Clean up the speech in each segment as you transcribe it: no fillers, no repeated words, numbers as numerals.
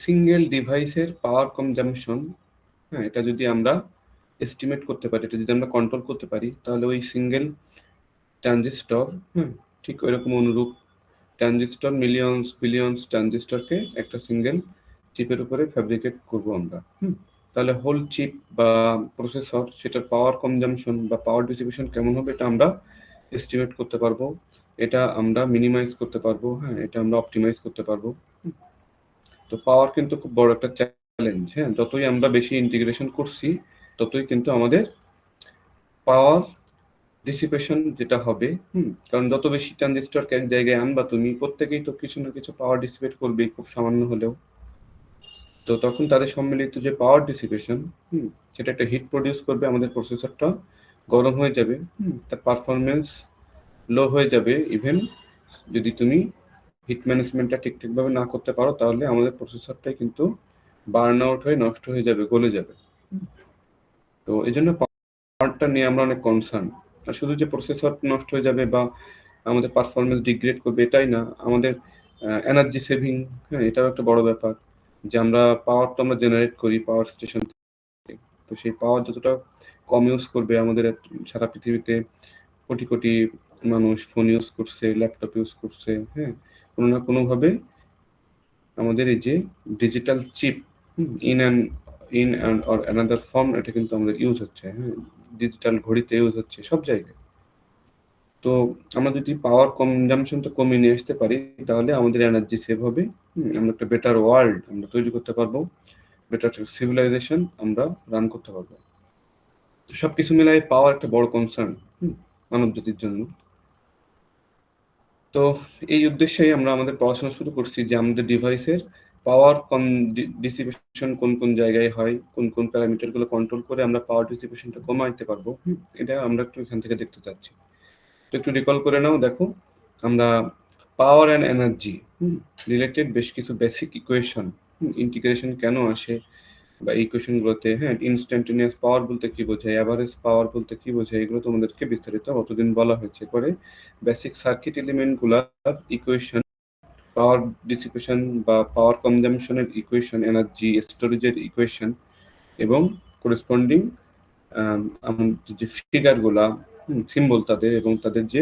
Single ডিভাইসের power consumption, হ্যাঁ, এটা যদি আমরা এস্টিমেট করতে পারি, এটা যদি আমরা কন্ট্রোল করতে পারি, তাহলে ওই সিঙ্গেল ট্রানজিস্টর, হ্যাঁ, ঠিক ওইরকম অনুরূপ ট্রানজিস্টর মিলিয়নস বিলিয়নস ট্রানজিস্টরকে একটা সিঙ্গেল চিপের উপরে ফ্যাব্রিকেট করব আমরা। তাহলে হোল চিপ বা প্রসেসর, সেটার পাওয়ার কনজাম্পশন বা পাওয়ার ডিস্ট্রিবিউশন কেমন হবে, এটা আমরা এস্টিমেট করতে পারবো, এটা আমরা মিনিমাইজ করতে পারবো, হ্যাঁ, এটা আমরা অপটিমাইজ করতে পারবো। তো পাওয়ার কিন্তু খুব বড় একটা চ্যালেঞ্জ, হ্যাঁ, যতই আমরা বেশি ইন্টিগ্রেশন করছি ততই কিন্তু আমাদের পাওয়ার ডিসিপেশন যেটা হবে, কারণ যত বেশি ট্রানজিস্টর এক জায়গায় আনবা তুমি, প্রত্যেকেই তো কিছু না কিছু পাওয়ার ডিসিপেট করবে, খুব সামান্য হলেও। তো তখন তাদের সম্মিলিত যে পাওয়ার ডিসিপেশন, সেটা একটা হিট প্রডিউস করবে, আমাদের প্রসেসরটা গরম হয়ে যাবে, তার পারফরমেন্স লো হয়ে যাবে। ইভেন যদি তুমি হিট ম্যানেজমেন্টটা ঠিকঠাকভাবে না করতে পারো, তাহলে আমাদের প্রসেসরটাই কিন্তু বার্ন আউট হয়ে নষ্ট হয়ে যাবে, গলে যাবে। তো এই জন্য পাওয়ারটা নিয়ে আমরা অনেক কনসার্ন। আর শুধু যে প্রসেসর নষ্ট হয়ে যাবে বা আমাদের পারফরমেন্স ডিগ্রেড করবে এটাই না, আমাদের এনার্জি সেভিং, হ্যাঁ, এটাও একটা বড় ব্যাপার, যে আমরা পাওয়ার তো আমরা জেনারেট করি পাওয়ার স্টেশন থেকে। তো সেই পাওয়ার যতটা কম ইউজ করবে, আমাদের সারা পৃথিবীতে কোটি কোটি মানুষ ফোন ইউজ করছে, ল্যাপটপ ইউজ করছে, হ্যাঁ, কোনো না কোনোভাবে আমাদের এই যে digital chip in and or another form, এটা কিন্তু আমাদের ইউজ হচ্ছে, হ্যাঁ, ডিজিটাল ঘড়িতে ইউজ হচ্ছে, সব জায়গায়। তো আমরা যদি পাওয়ার কনজাম্পশনটা কমিয়ে নিয়ে আসতে পারি, তাহলে আমাদের এনার্জি সেভ হবে, আমরা একটা বেটার ওয়ার্ল্ড আমরা তৈরি করতে পারবো, বেটার সিভিলাইজেশন আমরা রান করতে পারবো। তো সবকিছু মিলাই পাওয়ার একটা বড় কনসার্ন মানব জাতির জন্য। তো এই উদ্দেশ্যেই আমরা আমাদের পড়াশোনা শুরু করছি, যে আমাদের ডিভাইসের পাওয়ার ডিসিপেশন কোন কোন জায়গায় হয়, কোন কোন প্যারামিটারগুলো কন্ট্রোল করে আমরা পাওয়ার ডিসিপেশনটা কমাইতে পারবো। এটা আমরা একটু এখান থেকে দেখতে চাচ্ছি। তো একটু রিকল করে নাও, দেখো আমরা পাওয়ার অ্যান্ড এনার্জি রিলেটেড বেশ কিছু বেসিক ইকুয়েশন, ইন্টিগ্রেশন কেন আসে বা এই ইকুয়েশনগুলোতে, হ্যাঁ, ইনস্ট্যান্টেনিয়াস পাওয়ার বলতে কি বোঝায়, অ্যাভারেজ পাওয়ার বলতে কি বোঝায়, এগুলো তোমাদেরকে বিস্তারিত অতদিন বলা হয়েছে। পরে বেসিক সার্কিট এলিমেন্টগুলার ইকুয়েশন, পাওয়ার ডিসিপেশন বা পাওয়ার কনজাম্পশনের ইকুয়েশন, এনার্জি স্টোরেজের ইকুয়েশন এবং করেসপন্ডিং যে ফিগারগুলা, সিম্বল তাদের, এবং তাদের যে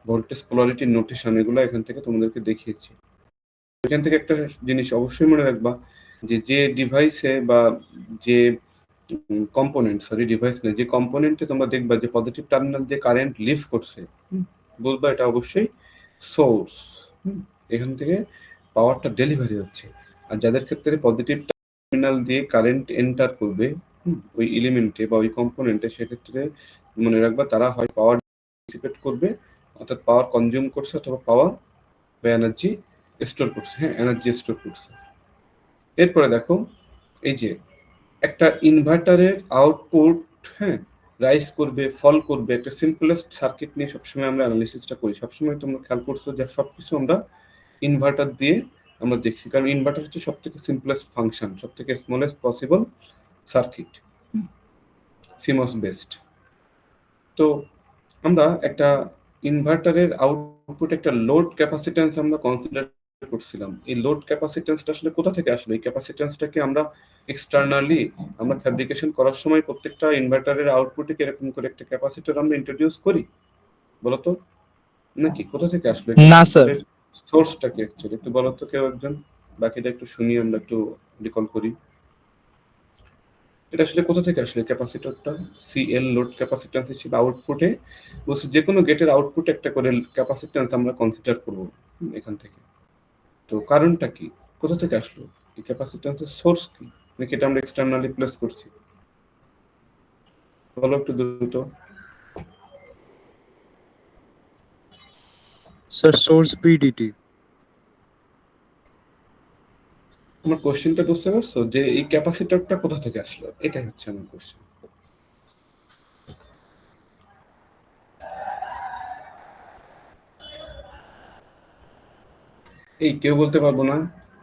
ভোল্টেজ পোলারিটি নোটেশন, এগুলো এখান থেকে তোমাদেরকে দেখিয়েছি। এখান থেকে একটা জিনিস অবশ্যই মনে রাখবা, যে যে ডিভাইসে বা যে কম্পোনেন্ট, ডিভাইস না, যে কম্পোনেন্টে তোমরা দেখবা যে পজিটিভ টার্মিনাল দিয়ে কারেন্ট লিভ করছে, বুঝবা এটা অবশ্যই সোর্স, এখান থেকে পাওয়ারটা ডেলিভারি হচ্ছে। আর যাদের ক্ষেত্রে পজিটিভ টার্মিনাল দিয়ে কারেন্ট এন্টার করবে ওই এলিমেন্টে বা ওই কম্পোনেন্টে, সেক্ষেত্রে মনে রাখবা তারা হয় পাওয়ার ডিসিপেট করবে, অর্থাৎ পাওয়ার কনজিউম করছে, অথবা পাওয়ার বা এনার্জি স্টোর করছে, হ্যাঁ, এনার্জি স্টোর করছে। এরপরে দেখো, এই যে একটা ইনভার্টারের আউটপুট, হ্যাঁ, রাইজ করবে, ফল করবে, একটা সিম্পলেস্ট সার্কিট নিয়ে সবসময় আমরা অ্যানালিসিসটা করি। সবসময় তোমরা খেয়াল করছো যে সবকিছু আমরা ইনভার্টার দিয়ে আমরা দেখছি, কারণ ইনভার্টার হচ্ছে সব থেকে সিম্পলেস্ট ফাংশন, সব থেকে smallest possible circuit, seems based. তো আমরা একটা ইনভার্টারের আউটপুট একটা লোড ক্যাপাসিট্যান্স আমরা কনসিডার করছিলাম। এই লোড ক্যাপাসিট্যান্সটা আসলে কোথা থেকে আসলো? এই ক্যাপাসিট্যান্সটাকে আমরা এক্সটার্নালি আমরা ফ্যাব্রিকেশন করার সময় প্রত্যেকটা ইনভার্টারের আউটপুটে এরকম করে একটা ক্যাপাসিটর আমরা ইন্ট্রোডিউস করি, বলতো? নাকি কোথা থেকে আসলো এই না স্যার। ক্যাপাসিটরের সোর্সটা কি অ্যাকচুয়ালি? একটু বলতো কেউ একজন, বাকিটা একটু শুনি, আমরা একটু রিকল করি। এটা আসলে কোথা থেকে আসলে ক্যাপাসিটরটা? সিএল লোড ক্যাপাসিট্যান্স হিসেবে আউটপুটে বলছে, যে কোনো গেটের আউটপুটে একটা করে ক্যাপাসিট্যান্স আমরা কনসিডার করব এখান থেকে। তো কারণটা কি, কোথা থেকে আসলো এই ক্যাপাসিট্যান্সের সোর্স কি, নাকি এটা আমরা এক্সটার্নালি প্লেস করছি? বলো একটু দ্রুত। Sir source BDT. আমার কোশ্চেনটা বুঝতে পারছো, যে এই ক্যাপাসিটরটা কোথা থেকে আসলো, এটাই হচ্ছে আমার কোশ্চেন। এই কেউ বলতে পারবো না?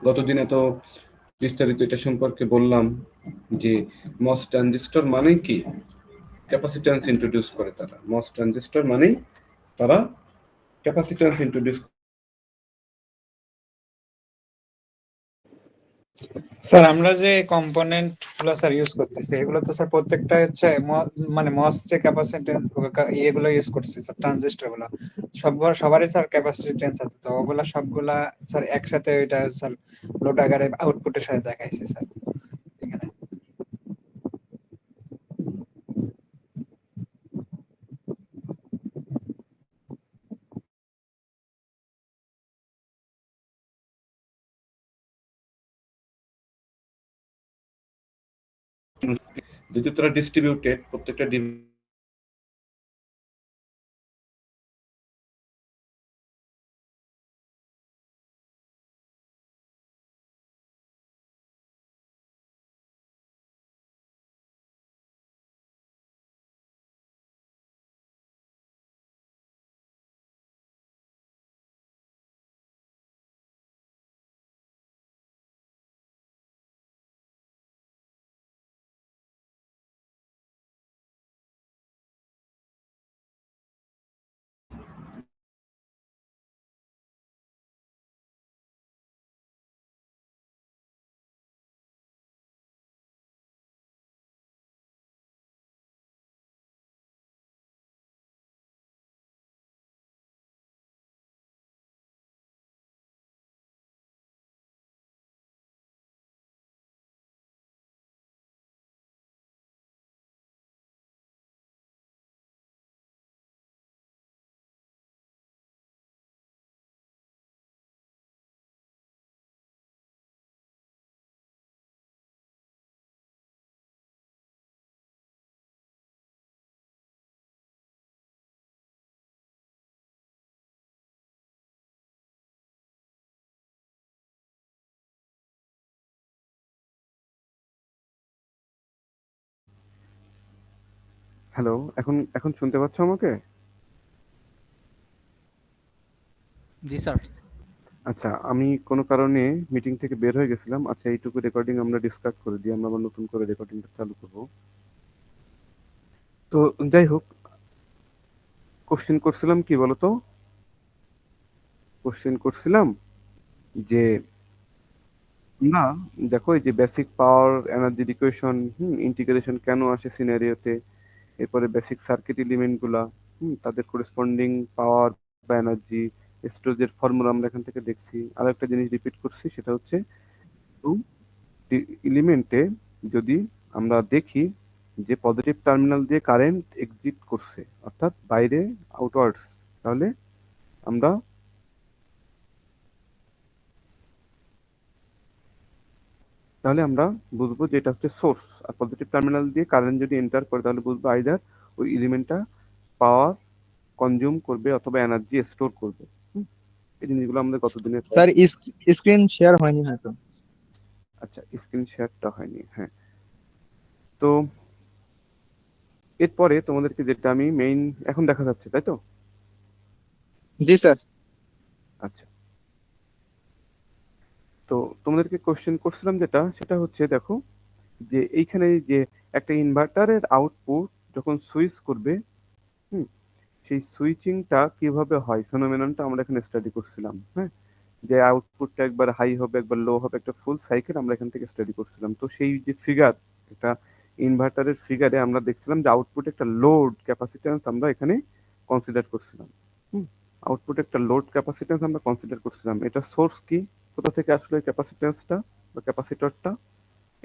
গতদিন এত বিস্তারিত এটা সম্পর্কে বললাম, যে মস ট্রানজিস্টর মানে কি, ক্যাপাসিট্যান্স ইন্ট্রোডিউস করে তারা। মস ট্রানজিস্টর মানেই তারা ক্যাপাসিট্যান্স ইন্ট্রোডিউস স্যার আমরা যে কম্পোনেন্ট গুলো স্যার ইউজ করতেছি এগুলো তো স্যার প্রত্যেকটা হচ্ছে মানে মস যে ক্যাপাসিট্যান্স এগুলো ইউজ করছি স্যার, ট্রানজিস্টর গুলো সবারই স্যার ক্যাপাসিটেন্স আছে, তো ওগুলা সবগুলা স্যার একসাথে ওইটা স্যার লোড আকারে আউটপুটের সাথে দেখাইছে স্যার এখানে। যেহেতু তারা ডিস্ট্রিবিউটেড, প্রত্যেকটা হ্যালো, এখন এখন শুনতে পাচ্ছ আমাকে? জি স্যার। আচ্ছা, আমি কোনো কারণে মিটিং থেকে বের হয়ে গেছিলাম। আচ্ছা, এইটুকু রেকর্ডিং আমরা ডিসকাস করে দিই, আমরা আবার নতুন করে রেকর্ডিংটা চালু করব। তো যাই হোক, কোশ্চেন করছিলাম কি বলতো? কোশ্চেন করছিলাম যে না, দেখো এই যে basic power energy equation, integration কেন আসে সিনারিওতে, এরপরে বেসিক সার্কিট এলিমেন্ট গুলা, তাদের করেসপন্ডিং পাওয়ার বা এনার্জি স্টোরেজের ফর্মুলা আমরা এখান থেকে দেখছি। আর একটা জিনিস রিপিট করছি, সেটা হচ্ছে এলিমেন্টে যদি আমরা দেখি যে পজিটিভ টার্মিনাল দিয়ে কারেন্ট এক্সিট করছে, অর্থাৎ বাইরে আউটওয়ার্ডস, তাহলে আমরা বুঝবো যে এটা হচ্ছে সোর্স। আর পজিটিভ টার্মিনাল দিয়ে কারেন্ট যদি এন্টার করে, তাহলে বুঝবো আইদার ওই এলিমেন্টটা পাওয়ার কনজিউম করবে অথবা এনার্জি স্টোর করবে। এই জিনিসগুলো আমাদের কতদিনের স্যার স্ক্রিন শেয়ার হয়নি হয়তো। আচ্ছা, স্ক্রিন শেয়ারটা হয়নি, হ্যাঁ। তো এরপরে তোমাদেরকে যেটা আমি মেইন, এখন দেখা যাচ্ছে তাই তো? জি স্যার। আচ্ছা, তো তোমাদেরকে কোশ্চেন করছিলাম যেটা, সেটা হচ্ছে দেখো যে এইখানে যে একটা ইনভার্টারের আউটপুট যখন সুইচ করবে, হুম, সেই সুইচিংটা কিভাবে হয়, ফেনোমেননটা আমরা এখানে স্টাডি করছিলাম। হ্যাঁ, যে আউটপুটটা একবার হাই হবে একবার লো হবে, একটা ফুল সাইকেল আমরা এখান থেকে স্টাডি করছিলাম। তো সেই যে ফিগার, একটা ইনভার্টারের ফিগারে আমরা দেখছিলাম যে আউটপুট একটা লোড ক্যাপাসিট্যান্স আমরা এখানে কনসিডার করছিলাম। হুম, আউটপুট একটা লোড ক্যাপাসিট্যান্স আমরা কনসিডার করছিলাম। এটা সোর্স কি, কোথা থেকে আসলে ক্যাপাসিট্যান্সটা বা ক্যাপাসিটরটা,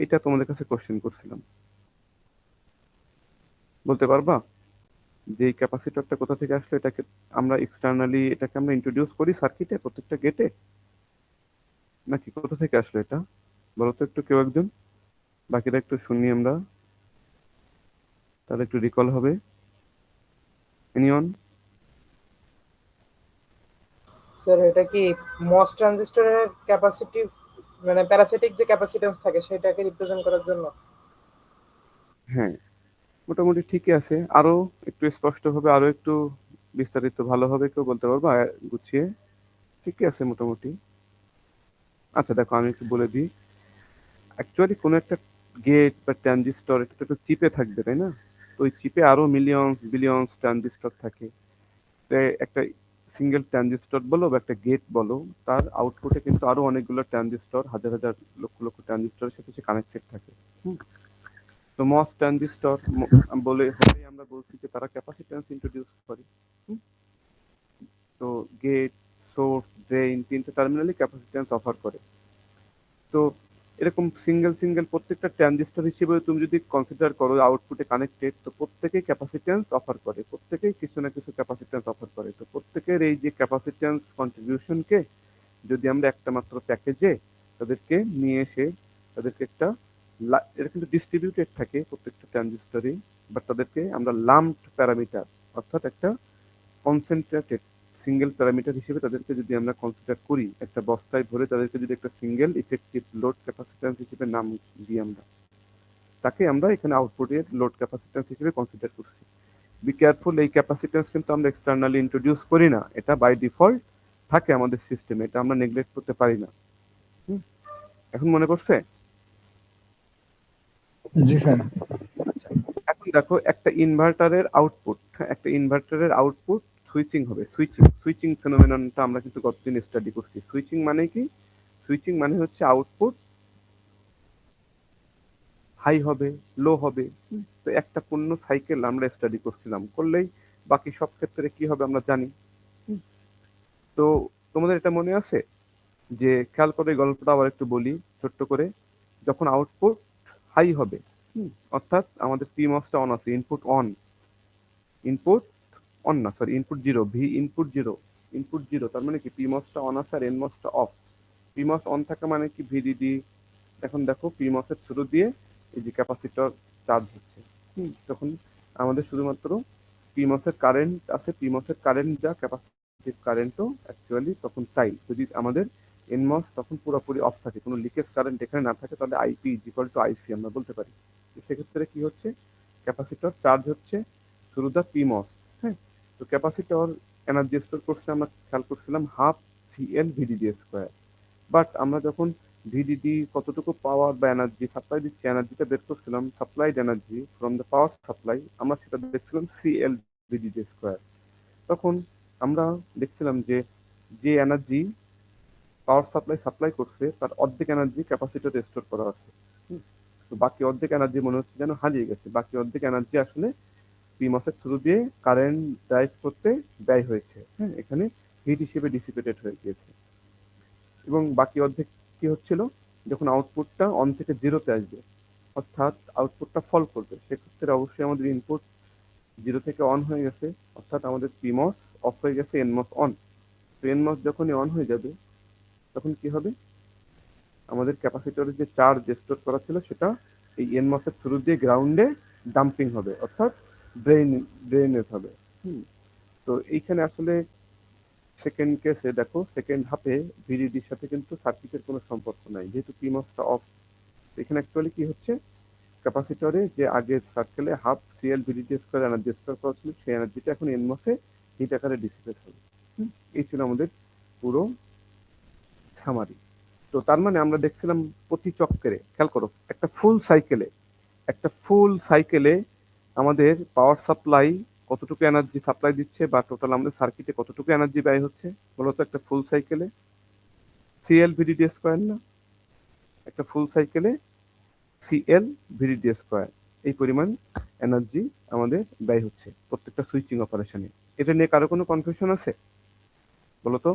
এটা তোমাদের কাছে কোশ্চেন করছিলাম। বলতে পারবা যে এই ক্যাপাসিটরটা কোথা থেকে আসলো? এটাকে আমরা এক্সটার্নালি এটাকে আমরা ইন্ট্রোডিউস করি সার্কিটে প্রত্যেকটা গেটে, নাকি কোথা থেকে আসলো এটা? বলো তো একটু কেউ একজন, বাকিরা একটু শুনি আমরা, তাহলে একটু রিকল হবে। এনিওন? স্যার এটা কি মস ট্রানজিস্টরের ক্যাপাসিটি, মানে প্যারাসিটিক যে ক্যাপাসিট্যান্স থাকে সেটাকে রিপ্রেজেন্ট করার জন্য? হ্যাঁ, মোটামুটি ঠিকই আছে। আরো একটু স্পষ্ট হবে, আরো একটু বিস্তারিত ভালোভাবে কেউ বলতে পারবা গুছিয়ে? ঠিকই আছে মোটামুটি। আচ্ছা দেখো, আমি একটু বলে দিই। অ্যাকচুয়ালি কোনো একটা গেট বা ট্রানজিস্টর, এটা তো একটা চিপে থাকবে তাই না? তো ওই চিপে আরো মিলিয়ন বিলিয়ন ট্রানজিস্টর থাকে। তো একটা সিঙ্গেল ট্রানজিস্টর বলো বা একটা গেট বলো, তার আউটপুটে কিন্তু আরো অনেকগুলো ট্রানজিস্টর, হাজার হাজার লক্ষ লক্ষ ট্রানজিস্টরের সাথে সে কানেক্টেড থাকে। হুম। তো মস ট্রানজিস্টর বলে হলেই আমরা বলছি যে তারা ক্যাপাসিট্যান্স ইন্ট্রোডিউস করে। হুম। তো গেট, সোর্স, ড্রেইন তিনটে টার্মিনালি ক্যাপাসিট্যান্স অফার করে। তো এরকম সিঙ্গেল সিঙ্গেল প্রত্যেকটা ট্রানজিস্টর হিসেবে তুমি যদি কনসিডার করো আউটপুটে কানেক্টেড, তো প্রত্যেকেই ক্যাপাসিট্যান্স অফার করে, প্রত্যেকেই কিছু না কিছু ক্যাপাসিট্যান্স অফার করে। তো প্রত্যেকের এই যে ক্যাপাসিট্যান্স কন্ট্রিবিউশনকে যদি আমরা একটা মাত্র প্যাকেজে তাদেরকে নিয়ে এসে তাদেরকে একটা এটা কিন্তু ডিস্ট্রিবিউটেড থাকে প্রত্যেকটা ট্রানজিস্টরই, বাট তাদেরকে আমরা লাম্পড প্যারামিটার অর্থাৎ একটা কনসেন্ট্রেটেড সিঙ্গেল প্যারামিটার হিসেবে তাদেরকে যদি আমরা কনসিডার করি, একটা বস্তায় ভরে তাদেরকে যদি একটা সিঙ্গেল ইফেক্টিভ লোড ক্যাপাসিট্যান্স হিসেবে নাম দিই আমরা, তাকে আমরা এখানে আউটপুটের লোড ক্যাপাসিট্যান্স হিসেবে কনসিডার করছি। বি কেয়ারফুল, এই ক্যাপাসিট্যান্স কিন্তু আমরা এক্সটার্নালি ইন্ট্রোডিউস করি না, এটা বাই ডিফল্ট থাকে আমাদের সিস্টেমে, এটা আমরা নেগলেক্ট করতে পারি না। এখন মনে করছে? জি স্যার। এখন দেখো একটা ইনভার্টারের আউটপুট সুইচিং হবে। সুইচিং ফেনোমেননটা আমরা কিন্তু গতদিন স্টাডি করছি। সুইচিং মানে কি? সুইচিং মানে হচ্ছে আউটপুট হাই হবে, লো হবে। তো একটা পূর্ণ সাইকেল আমরা স্টাডি করছিলাম, করলেই বাকি সব ক্ষেত্রে কি হবে আমরা জানি। তো তোমাদের এটা মনে আছে যে, খেয়াল করে গল্পটা আবার একটু বলি ছোট্ট করে। যখন আউটপুট হাই হবে, অর্থাৎ আমাদের পিমসটা অন আছে, ইনপুট অন না, sorry input zero, V input zero, তার মানে কি পিমসটা অন আছে আর এনমসটা অফ। পিমস অন থাকা মানে কি ভিডিডি, এখন দেখো পিমসের থ্রু দিয়ে এই যে ক্যাপাসিটর চার্জ হচ্ছে। তখন আমাদের শুধুমাত্র পিমসের কারেন্ট আছে, পিমসের কারেন্ট যা ক্যাপাসিটিভ কারেন্টও অ্যাকচুয়ালি তখন তাই। যদি আমাদের এনমস তখন পুরোপুরি অফ থাকে, কোনো লিকেজ কারেন্ট এখানে না থাকে, তাহলে আইপি ইজ ইকুয়াল টু আইসি আমরা বলতে পারি। সেক্ষেত্রে কি হচ্ছে, ক্যাপাসিটর চার্জ হচ্ছে থ্রু দ্য পিমস। হ্যাঁ, তো ক্যাপাসিটর এনার্জি স্টোর করছে আমরা খেয়াল করছিলাম half CL VDD square. But আমরা যখন ভিডিডি কতটুকু পাওয়ার বা এনার্জি সাপ্লাই দিচ্ছে, এনার্জিটা বের করছিলাম, supplied energy from the power supply, আমরা সেটা দেখছিলাম সিএল ভিডিডি স্কোয়ার। তখন আমরা দেখছিলাম যে যে এনার্জি পাওয়ার সাপ্লাই করছে তার অর্ধেক এনার্জি ক্যাপাসিটরে স্টোর করা আছে। তো বাকি অর্ধেক এনার্জি মনে হচ্ছে যেন হারিয়ে গেছে, বাকি অর্ধেক এনার্জি আসলে পিমসের থ্রু দিয়ে কারেন্ট ড্রাইভ করতে ব্যয় হয়েছে। হ্যাঁ, এখানে হিট হিসেবে ডিসিপেটেড হয়ে গিয়েছে। এবং বাকি অর্ধেক কি হচ্ছিল, যখন আউটপুটটা অন থেকে জিরোতে আসবে, অর্থাৎ আউটপুটটা ফল করবে, সেক্ষেত্রে অবশ্যই আমাদের ইনপুট জিরো থেকে অন হয়ে গেছে, অর্থাৎ আমাদের পিমস অফ হয়ে গেছে, এনমস অন। তো এনমস যখনই অন হয়ে যাবে তখন কি হবে, আমাদের ক্যাপাসিটরের যে চার্জ স্টোর করা ছিল সেটা এই এনমসের থ্রু দিয়ে গ্রাউন্ডে ডাম্পিং হবে, অর্থাৎ ড্রেনেজ হবে। তো এইখানে আসলে সেকেন্ড কেসে দেখো, সেকেন্ড হাফে ভিডিডির সাথে কিন্তু সার্কিটের কোনো সম্পর্ক নাই, যেহেতু পিমসটা অফ। এখানে অ্যাকচুয়ালি কি হচ্ছে, ক্যাপাসিটরে যে আগের সার্কেলে half CL VDD square energy store করা ছিল, সেই এনার্জিটা এখন এনমসে হিট আকারে ডিসিপেট হবে। এই ছিল আমাদের পুরো সামারি। তো তার মানে আমরা দেখছিলাম প্রতি চক্রে, খেয়াল করো, একটা ফুল সাইকেলে আমাদের পাওয়ার সাপ্লাই কতটুকু এনার্জি সাপ্লাই দিচ্ছে, বা টোটাল আমাদের সার্কিটে কতটুকু এনার্জি ব্যয় হচ্ছে বলতো একটা ফুল সাইকেলে? সিএল ভিডিডি স্কোয়ার না, একটা ফুল সাইকেলে সিএল ভিডিডি স্কোয়ার, এই পরিমাণ এনার্জি আমাদের ব্যয় হচ্ছে প্রত্যেকটা সুইচিং অপারেশনে। এটা নিয়ে কারো কোনো কনফিউশন আছে বলতো?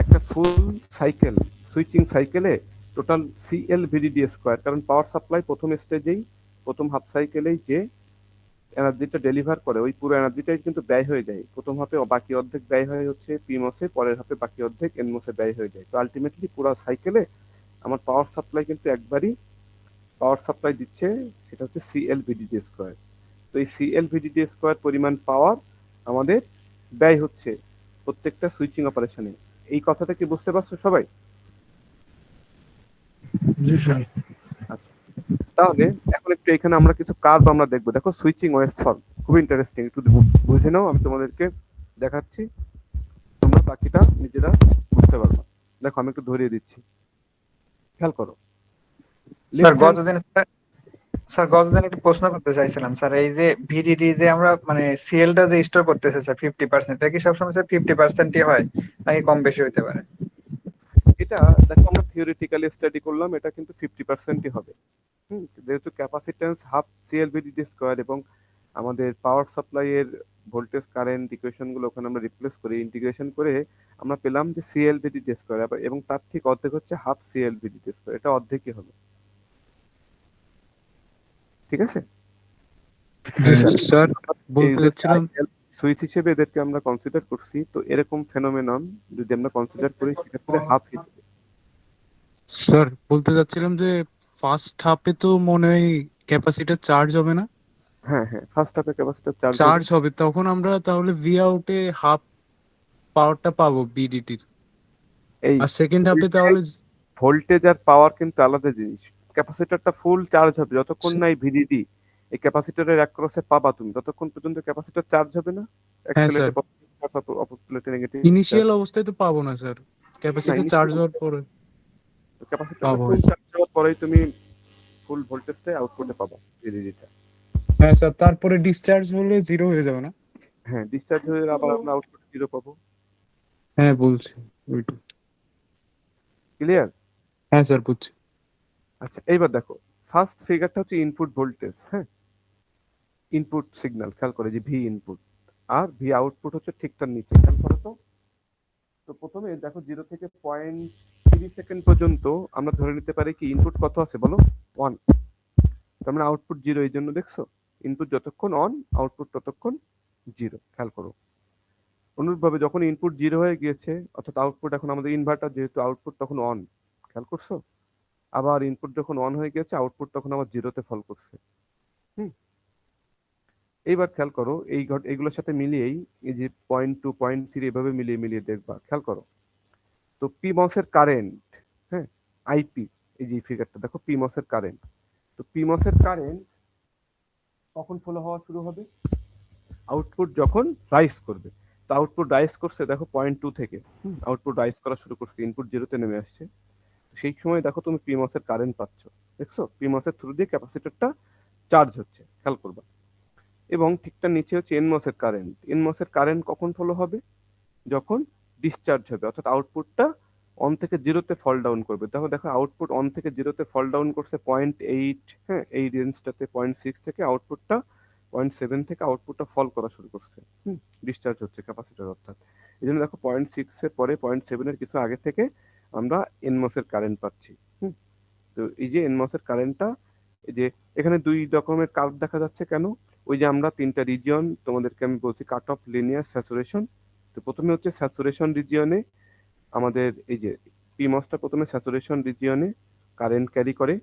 একটা ফুল সাইকেল, সুইচিং সাইকেলে টোটাল সিএল ভিডিডি স্কোয়ার, কারণ পাওয়ার সাপ্লাই প্রথম স্টেজেই, প্রথম হাফ সাইকেলেই যে এনার্জিটা ডেলিভার করে ওই পুরো এনার্জিটাই কিন্তু ব্যয় হয়ে যায়। প্রথম হাফে বাকি অর্ধেক ব্যয় হয়ে হচ্ছে পিমসে, পরের হাফে বাকি অর্ধেক এনমসে ব্যয় হয়ে যায়। তো আলটিমেটলি পুরো সাইকেলে আমার পাওয়ার সাপ্লাই কিন্তু একবারই পাওয়ার সাপ্লাই দিচ্ছে, সেটা হচ্ছে সিএল ভিডিডি স্কোয়ার। তো এই সিএল ভিডিডি স্কোয়ার পরিমাণ পাওয়ার আমাদের ব্যয় হচ্ছে প্রত্যেকটা সুইচিং অপারেশনে। এই কথাটা কি বুঝতে পারছো সবাই? জি স্যার। আচ্ছা, তাহলে এখন একটু এখানে আমরা কিছু কার্ভ আমরা দেখবো। দেখো সুইচিং ওয়েভফর্ম খুব ইন্টারেস্টিং, একটু বুঝে নাও, আমি তোমাদেরকে দেখাচ্ছি, তোমরা বাকিটা নিজেরা বুঝতে পারবে। দেখো আমি একটু ধরিয়ে দিচ্ছি, খেয়াল করো। স্যার গতদিন স্যার গজদান একটু প্রশ্ন করতে চাইছিলাম স্যার, এই যে ভিডিডি যে আমরা মানে সিএলটা যে স্টোর করতেছে স্যার 50%, এটা কি সবসময় স্যার 50%ই হয় নাকি কম বেশি হতে পারে? এটা দেখো আমরা থিওরিটিক্যালি স্টাডি করলাম, এটা কিন্তু 50%ই হবে। যেহেতু ক্যাপাসিট্যান্স হাফ সিএলভিডিটি স্কোয়ার এবং আমাদের পাওয়ার সাপ্লাই এর ভোল্টেজ কারেন্ট ইকুয়েশন গুলো ওখানে আমরা রিপ্লেস করে ইন্টিগ্রেশন করে আমরা পেলাম যে সিএলভিডিটি স্কোয়ার, এবং তার ঠিক অর্ধেক হচ্ছে হাফ সিএলভিডিটি স্কোয়ার, এটা অর্ধেকই হবে। ঠিক আছে, জি স্যার, বলতে যাচ্ছিলাম সুইচ হিসেবে এদেরকে আমরা কনসিডার করছি, তো এরকম ফেনোমেনন যদি আমরা কনসিডার করি সেক্ষেত্রে হাফ হিট। স্যার বলতে যাচ্ছিলাম যে ফার্স্ট হাফে তো মনে হয় ক্যাপাসিটার চার্জ হবে না, হ্যাঁ হ্যাঁ, ফার্স্ট হাফে ক্যাপাসিটর চার্জ চার্জ হবে, তখন আমরা তাহলে ভি আউটে হাফ পাওয়ারটা পাবো বিডিটির, এই আর সেকেন্ড হাফে তাহলে ভোল্টেজ আর পাওয়ার কিন্তু আলাদা জিনিস। ক্যাপাসিটরটা ফুল চার্জ হবে যতক্ষণ না এই ভিডিডি এই ক্যাপাসিটরের এক ক্রসে পাবা তুমি, ততক্ষণ পর্যন্ত ক্যাপাসিটর চার্জ হবে না। এক হ্যাঁ প্লেটে স্যার, অপর প্লেটে নেগেটিভ ইনিশিয়াল অবস্থায় তো পাবো না স্যার, ক্যাপাসিটার চার্জ হওয়ার পরে ক্যাপাসিটরটা পাবো ফুল হয়তো। চার্জ হওয়ার পরেই তুমি ফুল ভোল্টেজটা আউটপুটে পাবা ভিডিডিটা। হ্যাঁ স্যার, তারপরে ডিসচার্জ হলে জিরো হয়ে যাবে না? হ্যাঁ, ডিসচার্জ হয়ে আবার আমরা আউটপুট জিরো পাবো। হ্যাঁ বলছি ওইটা। ক্লিয়ার? হ্যাঁ স্যার বুঝছি। আচ্ছা এইবার দেখো, ফার্স্ট ফিগারটা হচ্ছে ইনপুট ভোল্টেজ, হ্যাঁ ইনপুট সিগন্যাল, খেয়াল করে যে ভি ইনপুট আর ভি আউটপুট হচ্ছে ঠিক তার নিচে, খেয়াল করো তো। তো প্রথমে দেখো 0 থেকে 0.3 সেকেন্ড পর্যন্ত আমরা ধরে নিতে পারি কি ইনপুট কত আছে বলো, 1। তার মানে আউটপুট 0, এই জন্য দেখছো ইনপুট যতক্ষণ অন আউটপুট ততক্ষণ 0, খেয়াল করো। অনুরূপভাবে যখন ইনপুট 0 হয়ে গিয়েছে অর্থাৎ আউটপুট, এখন আমাদের ইনভার্টার যেহেতু আউটপুট তখন অন, খেয়াল করছো। আবার ইনপুট যখন অন হয়ে গেছে আউটপুট তখন আবার 0-তে ফল করছে। হুম, এইবার খেয়াল করো এইগুলোর সাথে মিলিয়েই এই যে 0.2 0.3 এভাবে মিলিয়ে মিলিয়ে দেখবা, খেয়াল করো। তো পিমস এর কারেন্ট, হ্যাঁ আইপি, এই যে ফিগারটা দেখো পিমস এর কারেন্ট। তো পিমস এর কারেন্ট কখন ফলো হওয়া শুরু হবে, আউটপুট যখন রাইজ করবে। তো আউটপুট রাইজ করছে দেখো 0.2 থেকে, আউটপুট রাইজ করা শুরু করছে, ইনপুট 0-তে নেমে আসছে। সেই সময় দেখো তুমি পিমস এর কারেন্ট পাচ্ছ, দেখছো পিমস এর থ্রু দিয়ে ক্যাপাসিটরটা চার্জ হচ্ছে, খেয়াল করবা। এবং ঠিক তার নিচে হচ্ছে এনমস এর কারেন্ট। এনমস এর কারেন্ট কখন ফলো হবে, যখন ডিসচার্জ হবে, অর্থাৎ আউটপুটটা অন থেকে 0-তে ফল ডাউন করবে। দেখো দেখো আউটপুট অন থেকে 0-তে ফল ডাউন করছে 0.8, হ্যাঁ এই রেঞ্জটাতে 0.6 থেকে আউটপুটটা 0.7 থেকে আউটপুটটা ফল করা শুরু করছে, ডিসচার্জ হচ্ছে ক্যাপাসিটর অর্থাৎ। এই জন্য দেখো 0.6 এর পরে 0.7 এর কিছু আগে থেকে আমরা এনমস এর কারেন্ট পাচ্ছি। তো এই যে এনমস এর কারেন্টটা, এই যে এখানে দুই রকমের কার্ভ দেখা যাচ্ছে কেন, ওই যে আমরা তিনটা রিজিয়ন তোমাদেরকে আমি বলছি, কাট অফ, লিনিয়ার, স্যাচুরেশন। তো প্রথমে হচ্ছে স্যাচুরেশন রিজিয়নে আমাদের এই যে পিমসটা প্রথমে স্যাচুরেশন রিজিয়নে কারেন্ট ক্যারি করে।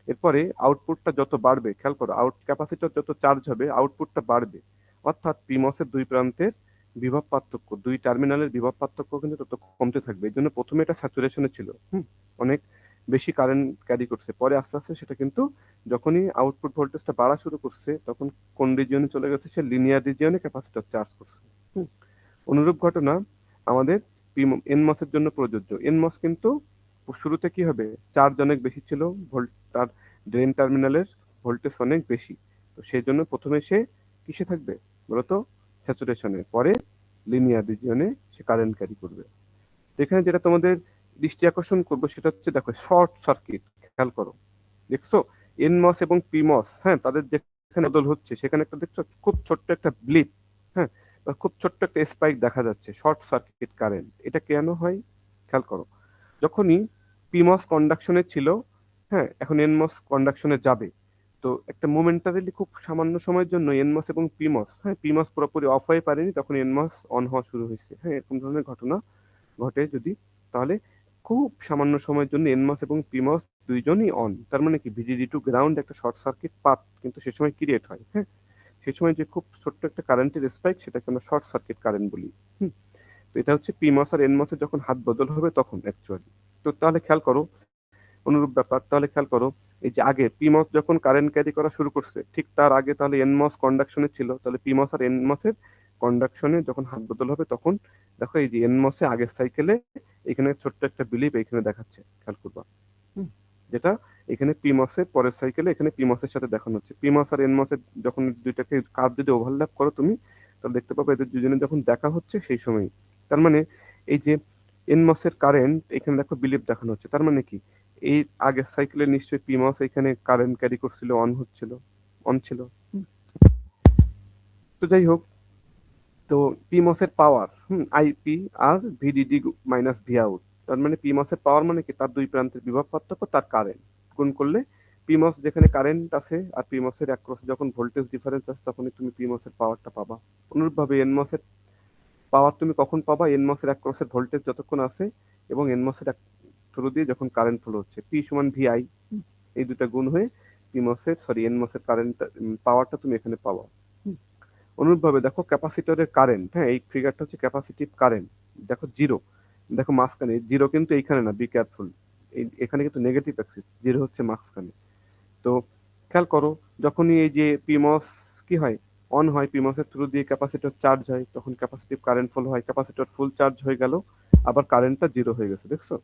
এরপরে আউটপুটটা যত বাড়বে, খেয়াল করো আউট ক্যাপাসিটর যত চার্জ হবে আউটপুটটা বাড়বে, অর্থাৎ পিমসের দুই প্রান্তের বিভব পার্থক্য, দুই টার্মিনালের বিভব পার্থক্য কিন্তু তত কমতে থাকবে। এই জন্য প্রথমে এটা স্যাচুরেশনে ছিল, অনেক বেশি কারেন্ট ক্যারি করছে, পরে আস্তে আস্তে সেটা কিন্তু যখনই আউটপুট ভোল্টেজটা বাড়া শুরু করছে তখন কোন রিজিয়নে চলে গেছে, সে লিনিয়ার রিজিয়নে ক্যাপাসিটর চার্জ করছে। অনুরূপ ঘটনা আমাদের এনমস এর জন্য প্রযোজ্য। এনমস কিন্তু শুরুতে কি হবে, চার্জ অনেক বেশি ছিল, তার ড্রেন টার্মিনালের ভোল্টেজ অনেক বেশি, তো সেই জন্য প্রথমে সে কিসে থাকবে বলতো, স্যাচুরেশনে, পরে লিনিয়ার রিজিয়নে সে কারেন্ট ক্যারি করবে। এখানে যেটা তোমাদের দৃষ্টি আকর্ষণ করবো সেটা হচ্ছে দেখো শর্ট সার্কিট, খেয়াল করো দেখছো এনমস এবং পিমস, হ্যাঁ তাদের যেখানে বদল হচ্ছে সেখানে একটা দেখছো খুব ছোট্ট একটা ব্লিপ, হ্যাঁ খুব ছোট্ট একটা স্পাইক দেখা যাচ্ছে, শর্ট সার্কিট কারেন্ট। এটা কেন হয়, খেয়াল করো যখনই পিমস কন্ডাকশনে ছিল, হ্যাঁ এখন এনমস কন্ডাকশনে যাবে, তো একটা মোমেন্টারিলি খুব সামান্য সময়ের জন্য এনমস এবং পিমস, হ্যাঁ পিমস পুরোপুরি অফ হয়ে পারেনি, তখন এনমস অন হওয়া শুরু হয়েছে। হ্যাঁ এরকম ধরনের ঘটনা ঘটে যদি, তাহলে খুব সামান্য সময়ের জন্য এনমস এবং পিমস দুইজনই অন, তার মানে কি ভিডিডি টু গ্রাউন্ড একটা শর্ট সার্কিট পাথ কিন্তু সে সময় ক্রিয়েট হয়। হ্যাঁ সেই সময় যে খুব ছোট্ট একটা কারেন্টের স্পাইক সেটাকে আমরা শর্ট সার্কিট কারেন্ট বলি। তো এটা হচ্ছে পিমস আর এনমসের যখন হাত বদল হবে তখন অ্যাকচুয়ালি। তো তাহলে খেয়াল করো অনুরূপ ব্যাপার, তাহলে খেয়াল করো এই যে আগে পিমস যখন কারেন্ট ক্যারি করা শুরু করছে ঠিক তার আগে তাহলে এনমস কন্ডাকশনে ছিল, তাহলে পিমস আর এনমসের কন্ডাকশনে যখন হাত বদল হবে তখন দেখো এই যে এনমসে আগের সাইকেলে এখানে ছোট্ট একটা বিলিপ এখানে দেখাচ্ছে, খেয়াল করবা, যেটা এখানে পিমস এর পরের সাইকেলে এখানে পিমস এর সাথে দেখানো হচ্ছে। পিমস আর এনমস এর যখন দুইটাকে কার্ভ যদি ওভারল্যাপ করো তুমি, তাহলে দেখতে পাবে এদের দুজনে যখন দেখা হচ্ছে সেই সময়, তার মানে এই যে এনমস এর কারেন্ট এখানে দেখো বিলিভ দেখানো হচ্ছে, তার মানে কি এই আগের সাইকেলে নিশ্চয়ই পিমস এখানে কারেন্ট ক্যারি করছিল, অন ছিল। তো যাই হোক, তো পিমস এর পাওয়ার আইপি আর ভিডিডি মাইনাস ভি আউট, তার মানে পিমস এর পাওয়ার মানে কি তার দুই প্রান্তের বিভব পার্থক্য তার কারেন্ট গুণ করলে পিমস যেখানে কারেন্ট আছে আর পিমস এর অ্যাক্রসে যখন ভোল্টেজ ডিফারেন্স আছে তখনই তুমি পিমস এর পাওয়ারটা পাবা। অনুরূপভাবে এনমস এর পাওয়ার তুমি কখন পাবা, এনমস এর অ্যাক্রসের ভোল্টেজ যতক্ষণ আছে এবং এনমস এর থ্রু দিয়ে যখন কারেন্ট ফ্লো হচ্ছে, পি সমান ভিআই, এই দুটা গুণ হয়ে এনমস এর কারেন্ট পাওয়ারটা তুমি এখানে পাবা। অনুরূপভাবে দেখো ক্যাপাসিটরের কারেন্ট, হ্যাঁ এই ফিগারটা হচ্ছে ক্যাপাসিটিভ কারেন্ট, দেখো জিরো, দেখো মাঝখানে জিরো কিন্তু এইখানে না, বি কেয়ারফুল, এখানে কিন্তু নেগেটিভ অ্যাক্সিস, জিরো হচ্ছে মাঝখানে। তো খেয়াল করো যখনই এই যে পিমস কি হয় অন হয়, পিমস এর থ্রু দিয়ে ক্যাপাসিটর চার্জ হয়, তখন ক্যাপাসিটিভ কারেন্ট ফ্লো হয়, ক্যাপাসিটর ফুল চার্জ হয়ে গেল, আবার কারেন্টটা জিরো হয়ে গেছে, দেখছো।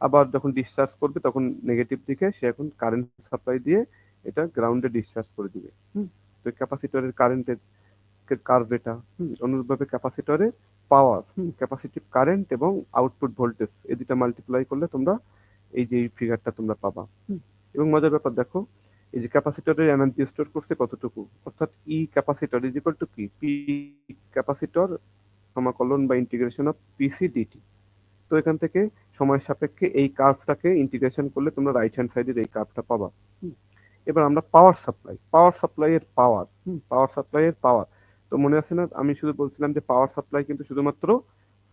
আবার যখন ডিসচার্জ করবে তখন নেগেটিভ দিকে সে এখন কারেন্ট সাপ্লাই দিয়ে এটা গ্রাউন্ডে ডিসচার্জ করে দিবে। তো ক্যাপাসিটরের কারেন্টের কার্ভ এটা। অনুরূপভাবে ক্যাপাসিটরে পাওয়ার, ক্যাপাসিটিভ কারেন্ট এবং আউটপুট ভোল্টেজ এই দুটা মাল্টিপ্লাই করলে তোমরা এই যে ফিগারটা তোমরা পাবা। এবং মজার ব্যাপার দেখো, এই যে ক্যাপাসিটরের এনার্জি স্টোর করছে কতটুকু, অর্থাৎ ই ক্যাপাসিটর ইজ ইকুয়াল টু কি, পি ক্যাপাসিটর সমাকলন বা ইন্টিগ্রেশন অফ পিসি ডিটি। তো এখান থেকে সময় সাপেক্ষে এই কার্ভটাকে ইন্টিগ্রেশন করলে তোমরা রাইট হ্যান্ড সাইডের এই কার্ভটা পাবা। এবার আমরা পাওয়ার সাপ্লাই এর পাওয়ার, তো মনে আছে না আমি শুধু বলছিলাম যে পাওয়ার সাপ্লাই কিন্তু শুধুমাত্র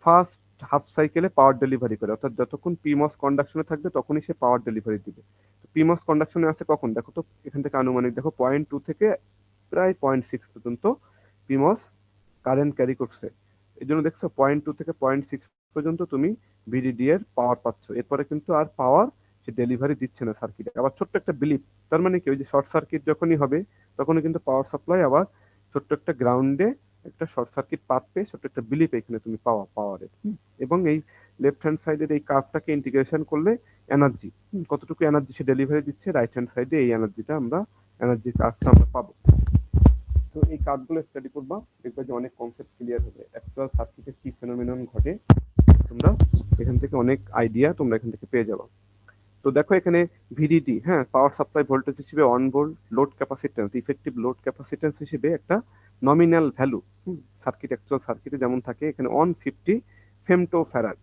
ফার্স্ট হাফ সাইকেলে পাওয়ার ডেলিভারি করে, অর্থাৎ যতক্ষণ পিমস কন্ডাকশনে থাকবে তখনই সে পাওয়ার ডেলিভারি দিবে। তো পিমস কন্ডাকশনে আছে কখন, দেখো তো এখান থেকে আনুমানিক দেখো 0.2 থেকে প্রায় 0.6 পর্যন্ত পিমস কারেন্ট ক্যারি করছে। এই জন্য দেখছো 0.2 থেকে 0.6 পর্যন্ত তুমি ভিডিডি এর পাওয়ার পাচ্ছ, এরপরে কিন্তু আর পাওয়ার সে ডেলিভারি দিচ্ছে না সার্কিটে। আবার ছোট্ট একটা বিলিপ, তার মানে কি ওই যে শর্ট সার্কিট যখনই হবে তখনই কিন্তু পাওয়ার সাপ্লাই আবার ছোট্ট একটা গ্রাউন্ডে একটা শর্ট সার্কিট পাথ পেয়ে ছোট্ট একটা বিলিপ এখানে তুমি পাওয়া পাওয়ারের। এবং এই লেফট হ্যান্ড সাইডের এই কার্ভটাকে ইন্টিগ্রেশন করলে এনার্জি কতটুকু এনার্জি সে ডেলিভারি দিচ্ছে, রাইট হ্যান্ড সাইডে এই এনার্জি কার্ভটা আমরা পাবো। তো এই কার্ভগুলো স্টাডি করবা, দেখবে যে অনেক কনসেপ্ট ক্লিয়ার হবে, অ্যাকচুয়াল সার্কিটে কি ফেনোমেনন ঘটে তোমরা এখান থেকে অনেক আইডিয়া তোমরা এখান থেকে পেয়ে যাবে। তো দেখো এখানে ভিডিডি, হ্যাঁ পাওয়ার সাপ্লাই ভোল্টেজ হিসেবে onboard load capacitance, effective load capacitance হিসেবে একটা নমিনাল ভ্যালু অ্যাকচুয়াল সার্কিটে যেমন থাকে এখানে 150 ফেমটোফ্যারাড।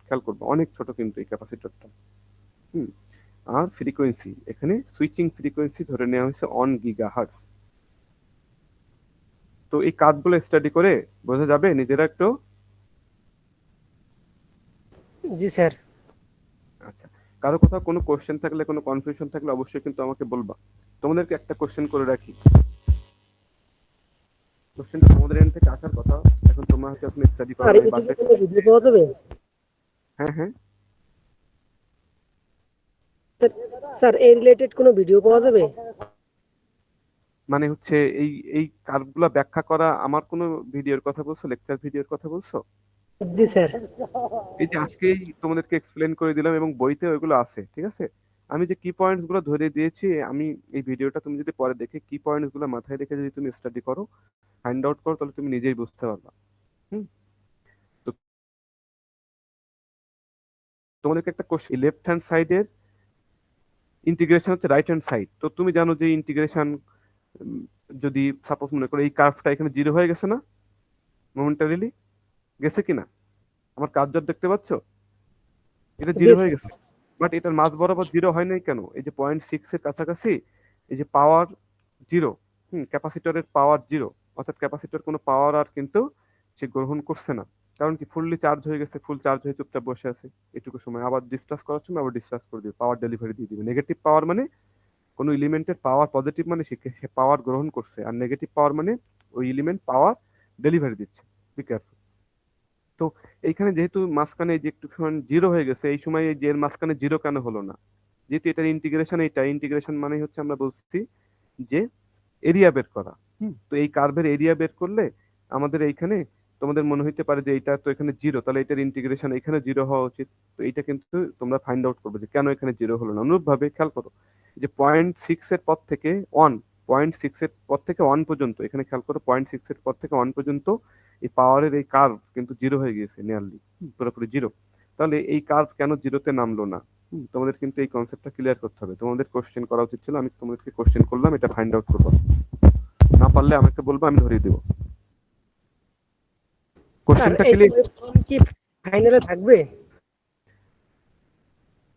খেয়াল করবো অনেক ছোট কিন্তু এই ক্যাপাসিটরটা। আর ফ্রিকোয়েন্সি এখানে সুইচিং ফ্রিকোয়েন্সি ধরে নেওয়া হয়েছে 1 গিগাহার্টজ। তো এই কাজগুলো স্টাডি করে বোঝা যাবে নিজেরা একটু। জি স্যার। আচ্ছা, কারো কোথাও কোনো কোশ্চেন থাকলে কোনো কনফিউশন থাকলে অবশ্যই কিন্তু আমাকে বলবা। তোমাদেরকে একটা কোশ্চেন করে রাখি, কোশ্চেনটা তোমাদের এন্ড থেকে আসার কথা, এখন তোমরা হচ্ছে আপনি স্টাডি স্যার করার এই বাসায়। ভিডিও ভিডিও পাওয়া যাবে? হ্যাঁ হ্যাঁ, স্যার এই রিলেটেড কোনো ভিডিও পাওয়া যাবে? মানে হচ্ছে এই এই কার্ভগুলো ব্যাখ্যা করা আমার কোনো ভিডিওর কথা বলছো, লেকচার ভিডিওর কথা বলছো? জি স্যার। এই যে আজকেই তোমাদেরকে এক্সপ্লেন করে দিলাম এবং বইতে ওইগুলো আছে, ঠিক আছে। আমি যে কি পয়েন্টস গুলো ধরে দিয়েছি, আমি এই ভিডিওটা তুমি যদি পরে দেখে কি পয়েন্টস গুলো মাথায় রেখে যদি তুমি স্টাডি করো, ফাইন্ড আউট করো, তাহলে তুমি নিজেই বুঝতে পারবা। তো তোমাদেরকে একটা কোশ্চেন, লেফট হ্যান্ড সাইডের ইন্টিগ্রেশন হচ্ছে রাইট হ্যান্ড সাইড। তো তুমি জানো যে ইন্টিগ্রেশন যদি সাপোজ মনে করো এই কার্ভটা এখানে জিরো হয়ে গেছে না, মোমেন্টারিলি গেছে কিনা, আমার কার্ভ দেখতে পাচ্ছ এটা জিরো হয়ে গেছে, বাট এটার মাঝ বরাবর জিরো হয় নাই কেন, এই যে 0.6 এর কাছাকাছি এই যে পাওয়ার জিরো, ক্যাপাসিটরের পাওয়ার জিরো, অর্থাৎ ক্যাপাসিটর কোনো পাওয়ার আর কিন্তু সে গ্রহণ করছে না, কারণ কি ফুললি চার্জ হয়ে গেছে, ফুল চার্জ হয়ে চুপচাপ বসে আছে। এটুকু সময় আবার ডিসচার্জ করার সময় আবার ডিসচার্জ করে দিবে, পাওয়ার ডেলিভারি দিয়ে দিবে। নেগেটিভ পাওয়ার মানে কোনো এলিমেন্টের পাওয়ার পজিটিভ মানে সে পাওয়ার গ্রহণ করছে, আর নেগেটিভ পাওয়ার মানে ওই এলিমেন্ট পাওয়ার ডেলিভারি দিচ্ছে। B careful. তো এইখানে যেহেতু মাঝখানে যে একটু জিরো হয়ে গেছে, এই সময় এই যে এর মাঝখানে জিরো কেন হলো না, যেহেতু এটার ইন্টিগ্রেশন, এইটা ইন্টিগ্রেশন মানে হচ্ছে আমরা বলছি যে এরিয়া বের করা। তো এই কার্ভের এরিয়া বের করলে আমাদের এইখানে তোমাদের মনে হইতে পারে যে এইটা তো এখানে জিরো, তাহলে এটার ইন্টিগ্রেশন এখানে জিরো হওয়া উচিত। তো এইটা কিন্তু তোমরা ফাইন্ড আউট করবে যে কেন এখানে জিরো হলো না। অনুরূপভাবে খেয়াল করো, যে 0.6 এর পর থেকে 1 এর পর থেকে 1 পর্যন্ত, এখানে খেয়াল করো 0.6 এর পর থেকে 1 পর্যন্ত এই পাওয়ারের এই কার্ভ কিন্তু জিরো হয়ে গিয়েছে, নিয়ারলি পুরোপুরি জিরো। তাহলে এই কার্ভ কেন জিরোতে নামলো না? তোমাদের কিন্তু এই কনসেপ্টটা ক্লিয়ার করতে হবে। তোমাদের কোশ্চেন করা উচিত ছিল, আমি তোমাদেরকে কোশ্চেন করলাম, এটা ফাইন্ড আউট করবো। না পারলে আমাকে বলবো, আমি ধরিয়ে দেবো। স্যার কোশ্চেনটা এই ক্লিয়ার। ওয়েবফর্ম কি ফাইনালে থাকবে?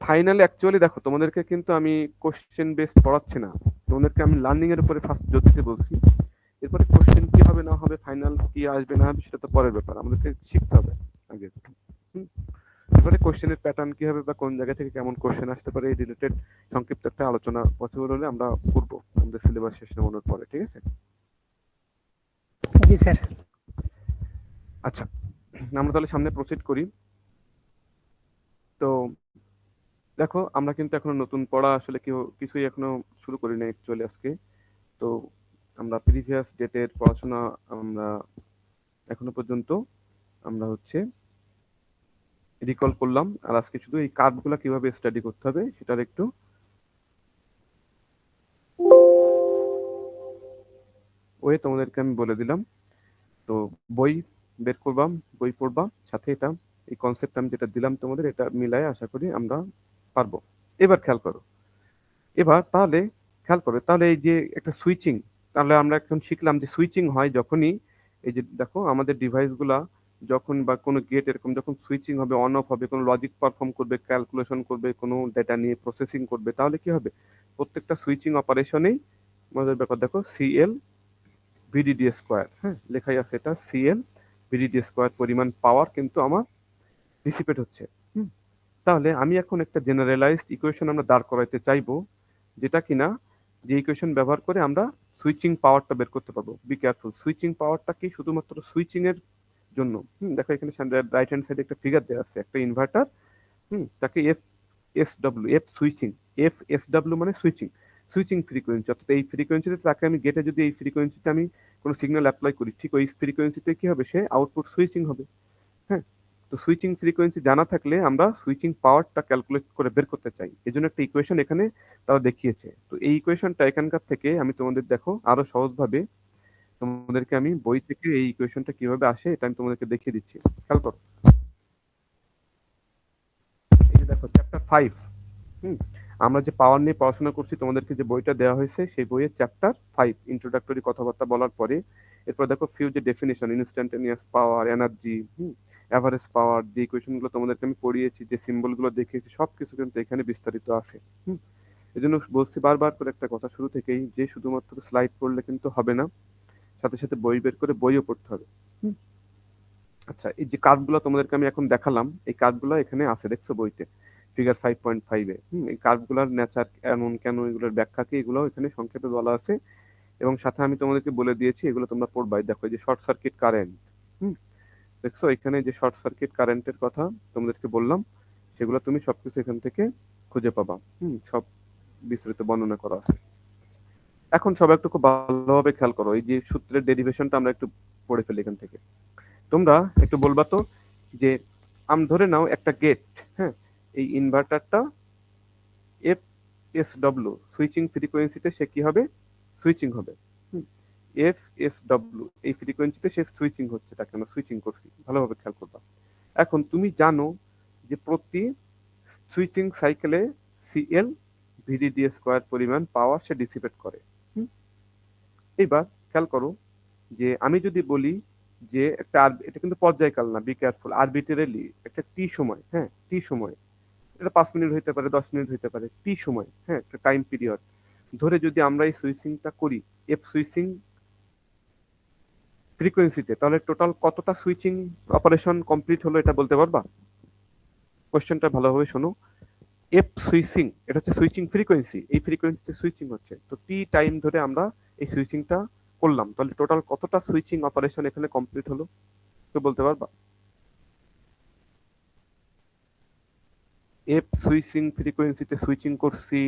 ফাইনালে অ্যাকচুয়ালি দেখো, তোমাদেরকে কিন্তু আমি কোশ্চেন বেসড পড়াচ্ছি না, তোমাদেরকে আমি লার্নিং এর উপরে ফার্স্ট জোর দিতে বলছি। এরপরে কোশ্চেন কি হবে না হবে, ফাইনাল কি আসবে না হবে, সেটা তো পরের ব্যাপার, আমাদেরকে শিখতে হবে আগে। এবারে কোশ্চেনের প্যাটার্ন কি হবে বা কোন জায়গা থেকে কেমন কোশ্চেন আসতে পারে, এই রিলেটেড সংক্ষিপ্ত একটা আলোচনা পসিবল হলে আমরা করবো আমাদের সিলেবাস শেষ হওয়ার পরে, ঠিক আছে? জি স্যার। আচ্ছা, আমরা তাহলে সামনে প্রসিড করি। তো দেখো, আমরা কিন্তু এখনো নতুন পড়া আসলে কিছুই এখনো শুরু করি না অ্যাকচুয়ালি আজকে। তো আমরা প্রিভিয়াস ডেটের পড়াশোনা আমরা এখনো পর্যন্ত আমরা হচ্ছে রিকল করলাম, আর আজকে শুধু এই কার্ভগুলো কিভাবে স্টাডি করতে হবে সেটার একটু ওয়ে তোমাদেরকে আমি বলে দিলাম। তো বই বের করবাম, বই পড়বা, সাথে এটা এই কনসেপ্ট আমি যেটা দিলাম তোমাদের, এটা মিলায় আশা করি আমরা পারবো। এবার খেয়াল করো, তাহলে খেয়াল করো, তাহলে এই যে একটা সুইচিং, তাহলে আমরা এখন শিখলাম যে সুইচিং হয় যখনই, এই যে দেখো আমাদের ডিভাইস গুলা যখন বা কোনো গেট এরকম যখন সুইচিং হবে, অন অফ হবে, কোনো লজিক পারফর্ম করবে, ক্যালকুলেশন করবে, কোনো ডেটা নিয়ে প্রসেসিং করবে, তাহলে কি হবে? প্রত্যেকটা সুইচিং অপারেশনেই মজার ব্যাপার দেখো, সিএল ভিডিডি স্কোয়ার, হ্যাঁ লেখাই আছে, এটা সিএল ভিডিডি স্কোয়ার পরিমাণ পাওয়ার কিন্তু আমার ডিসিপেট হচ্ছে। তাহলে আমি এখন একটা জেনারেলাইজড ইকুয়েশন আমরা দাঁড় করাইতে চাইবো, যেটা কিনা যে ইকুয়েশন ব্যবহার করে আমরা সুইচিং পাওয়ারটা বের করতে পারবো। বি কেয়ারফুল, সুইচিং পাওয়ারটা কি শুধুমাত্র সুইচিং এর জন্য। দেখো এখানে রাইট হ্যান্ড সাইডে একটা ফিগার দেওয়া আছে, একটা ইনভার্টার, তাকে এফ এস ডাব্লিউ মানে সুইচিং ফ্রিকোয়েন্সি, অর্থাৎ এই ফ্রিকোয়েন্সিতে তাকে আমি গেটে যদি এই ফ্রিকোয়েন্সিতে আমি কোনো সিগন্যাল অ্যাপ্লাই করি, ঠিক ওই ফ্রিকোয়েন্সিতে কি হবে, সে আউটপুট সুইচিং হবে। হ্যাঁ, তো সুইচিং ফ্রিকোয়েন্সি জানা থাকলে আমরা সুইচিং পাওয়ারটা ক্যালকুলেট করে বের করতে চাই, এই জন্য একটা ইকুয়েশন এখানে তারা দেখিয়েছে। তো এই ইকুয়েশনটা এখানকার থেকে আমি তোমাদের দেখো আরো সহজভাবে তোমাদেরকে আমি বই থেকে এই ইকুয়েশনটা কিভাবে আসে এটা আমি তোমাদেরকে দেখিয়ে দিচ্ছি। খেয়াল করো, এই যে দেখো চ্যাপ্টার 5, আমরা যে পাওয়ার নিয়ে পড়াশোনা করছি, তোমাদেরকে যে বইটা দেওয়া হয়েছে সেই বইয়ের চ্যাপ্টার 5 ইন্ট্রোডাক্টরি কথাবার্তা বলার পরে এরপর দেখো ফিউ যে ডেফিনিশন, ইনস্ট্যান্টেনিয়াস পাওয়ার, এনার্জি, এভারেজ পাওয়ার, যে ইকুয়েশন গুলো তোমাদেরকে আমি পড়িয়েছি, যে সিম্বল গুলো দেখিয়েছি, সবকিছু কিন্তু এখানে বিস্তারিত আছে। এই জন্য বলছি বারবার করে একটা কথা শুরু থেকেই, যে শুধুমাত্র স্লাইড পড়লে কিন্তু হবে না, সাথে সাথে বই বের করে বইও পড়তে হবে। আচ্ছা, এই যে কার্ভগুলো তোমাদেরকে আমি এখন দেখালাম, এই কার্ভগুলো এখানে আছে, দেখছো বইতে ফিগার 5.5-এ। এই কার্ভগুলোর নেচার এমন কেন, এগুলোর ব্যাখ্যা কি, এগুলো এখানে সংক্ষেপে বলা আছে, এবং সাথে আমি তোমাদেরকে বলে দিয়েছি এগুলো তোমরা পড়বাই। দেখো এই যে শর্ট সার্কিট কারেন্ট, দেখছো এখানে যে শর্ট সার্কিট কারেন্টের কথা তোমাদেরকে বললাম, সেগুলো তুমি সবকিছু এখান থেকে খুঁজে পাবা, সব বিস্তারিত বর্ণনা করা আছে। এখন সবাই একটু খুব ভালোভাবে খেয়াল করো, এই যে সূত্রের ডেরিভেশনটা আমরা একটু পড়ে ফেলি এখান থেকে। তোমরা একটু বলবা তো, যে ধরে নাও একটা গেট, হ্যাঁ, এই ইনভার্টারটা এফ এস ডব্লিউ সুইচিং ফ্রিকোয়েন্সিতে সে কি হবে, সুইচিং হবে। এফ এস ডব্লিউ এই ফ্রিকোয়েন্সিতে সে সুইচিং হচ্ছে, তাকে আমরা সুইচিং করছি, ভালোভাবে খেয়াল করবা। এখন তুমি জানো যে প্রতি সুইচিং সাইকেলে সিএল ভিডিডি স্কোয়ার পরিমাণ পাওয়ার সে ডিসিপেট করে। এইবার খেয়াল করো, যে আমি যদি বলি যে একটা এটা কিন্তু পর্যায়কাল না, বি কেয়ারফুল, আরবিটারিলি একটা টি সময়, হ্যাঁ টি সময়, এটা 5 মিনিট হইতে পারে, 10 মিনিট হইতে পারে, টি সময়, হ্যাঁ একটা টাইম পিরিয়ড ধরে যদি আমরা এই সুইচিংটা করি এফ সুইচিং ফ্রিকোয়েন্সিতে, তাহলে টোটাল কতটা সুইচিং অপারেশন কমপ্লিট হলো এটা বলতে পারবা? কোশ্চেনটা ভালোভাবে শোনো, এফ সুইচিং এটা হচ্ছে সুইচিং ফ্রিকোয়েন্সি, এই ফ্রিকোয়েন্সিতে সুইচিং হচ্ছে, তো টি টাইম ধরে আমরা এই সুইচিংটা করলাম, তাহলে টোটাল কতটা সুইচিং অপারেশন এখানে কমপ্লিট হলো, তো বলতে পারবা? এফ সুইচিং ফ্রিকোয়েন্সিতে সুইচিং করছি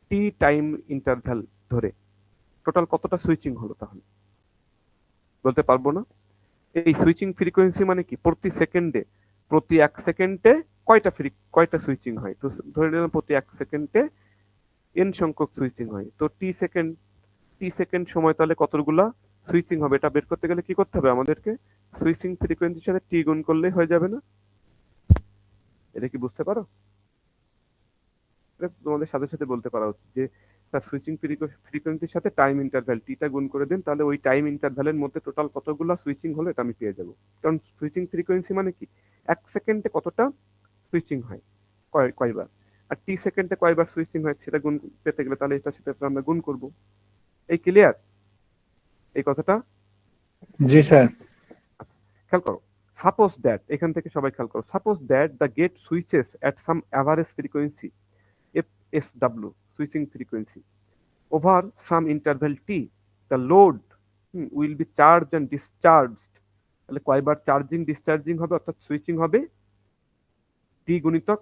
টি টাইম ইন্টারভ্যাল ধরে, টোটাল কতটা সুইচিং হলো তাহলে বলতে পারবো না। এই সুইচিং ফ্রিকোয়েন্সি মানে কি, প্রতি সেকেন্ডে, প্রতি 1 সেকেন্ডে কয়টা সুইচিং হয়, তো ধরে নিলাম প্রতি 1 সেকেন্ডে এন সংখ্যক সুইচিং হয়। তো টি সেকেন্ড সময় তাহলে কতগুলা সুইচিং হবে এটা বের করতে গেলে কি করতে হবে আমাদেরকে? সুইচিং ফ্রিকোয়েন্সির সাথে টি গুণ করলেই হয়ে যাবে না? এটা কি বুঝতে পারো? এটা তোমাদের সাথে সাথে বলতে পারা উচিত যে তার সুইচিং ফ্রিকোয়েন্সির সাথে টাইম ইন্টারভ্যাল টিটা গুণ করে দিন, তাহলে ওই টাইম ইন্টারভ্যালের মধ্যে টোটাল কতগুলো সুইচিং হলো এটা আমি পেয়ে যাবো। কারণ সুইচিং ফ্রিকোয়েন্সি মানে কি, এক সেকেন্ডে কতটা সুইচিং হয়, কয়বার, আর টি সেকেন্ডে কয়বার সুইচিং হয় সেটা গুণ পেতে গেলে তাহলে এটার সাথে আমরা গুণ করব। এই ক্লিয়ার এই কথাটা? জি স্যার। খেয়াল করো, সাপোজ দ্যাট, এখান থেকে সবাই খেয়াল করো, suppose that the gate switches at some average frequency FSW switching frequency over some interval t, the load will be charged and discharged, তাহলে কয়বার চার্জিং ডিসচার্জিং হবে অর্থাৎ সুইচিং হবে? টি গুণিতক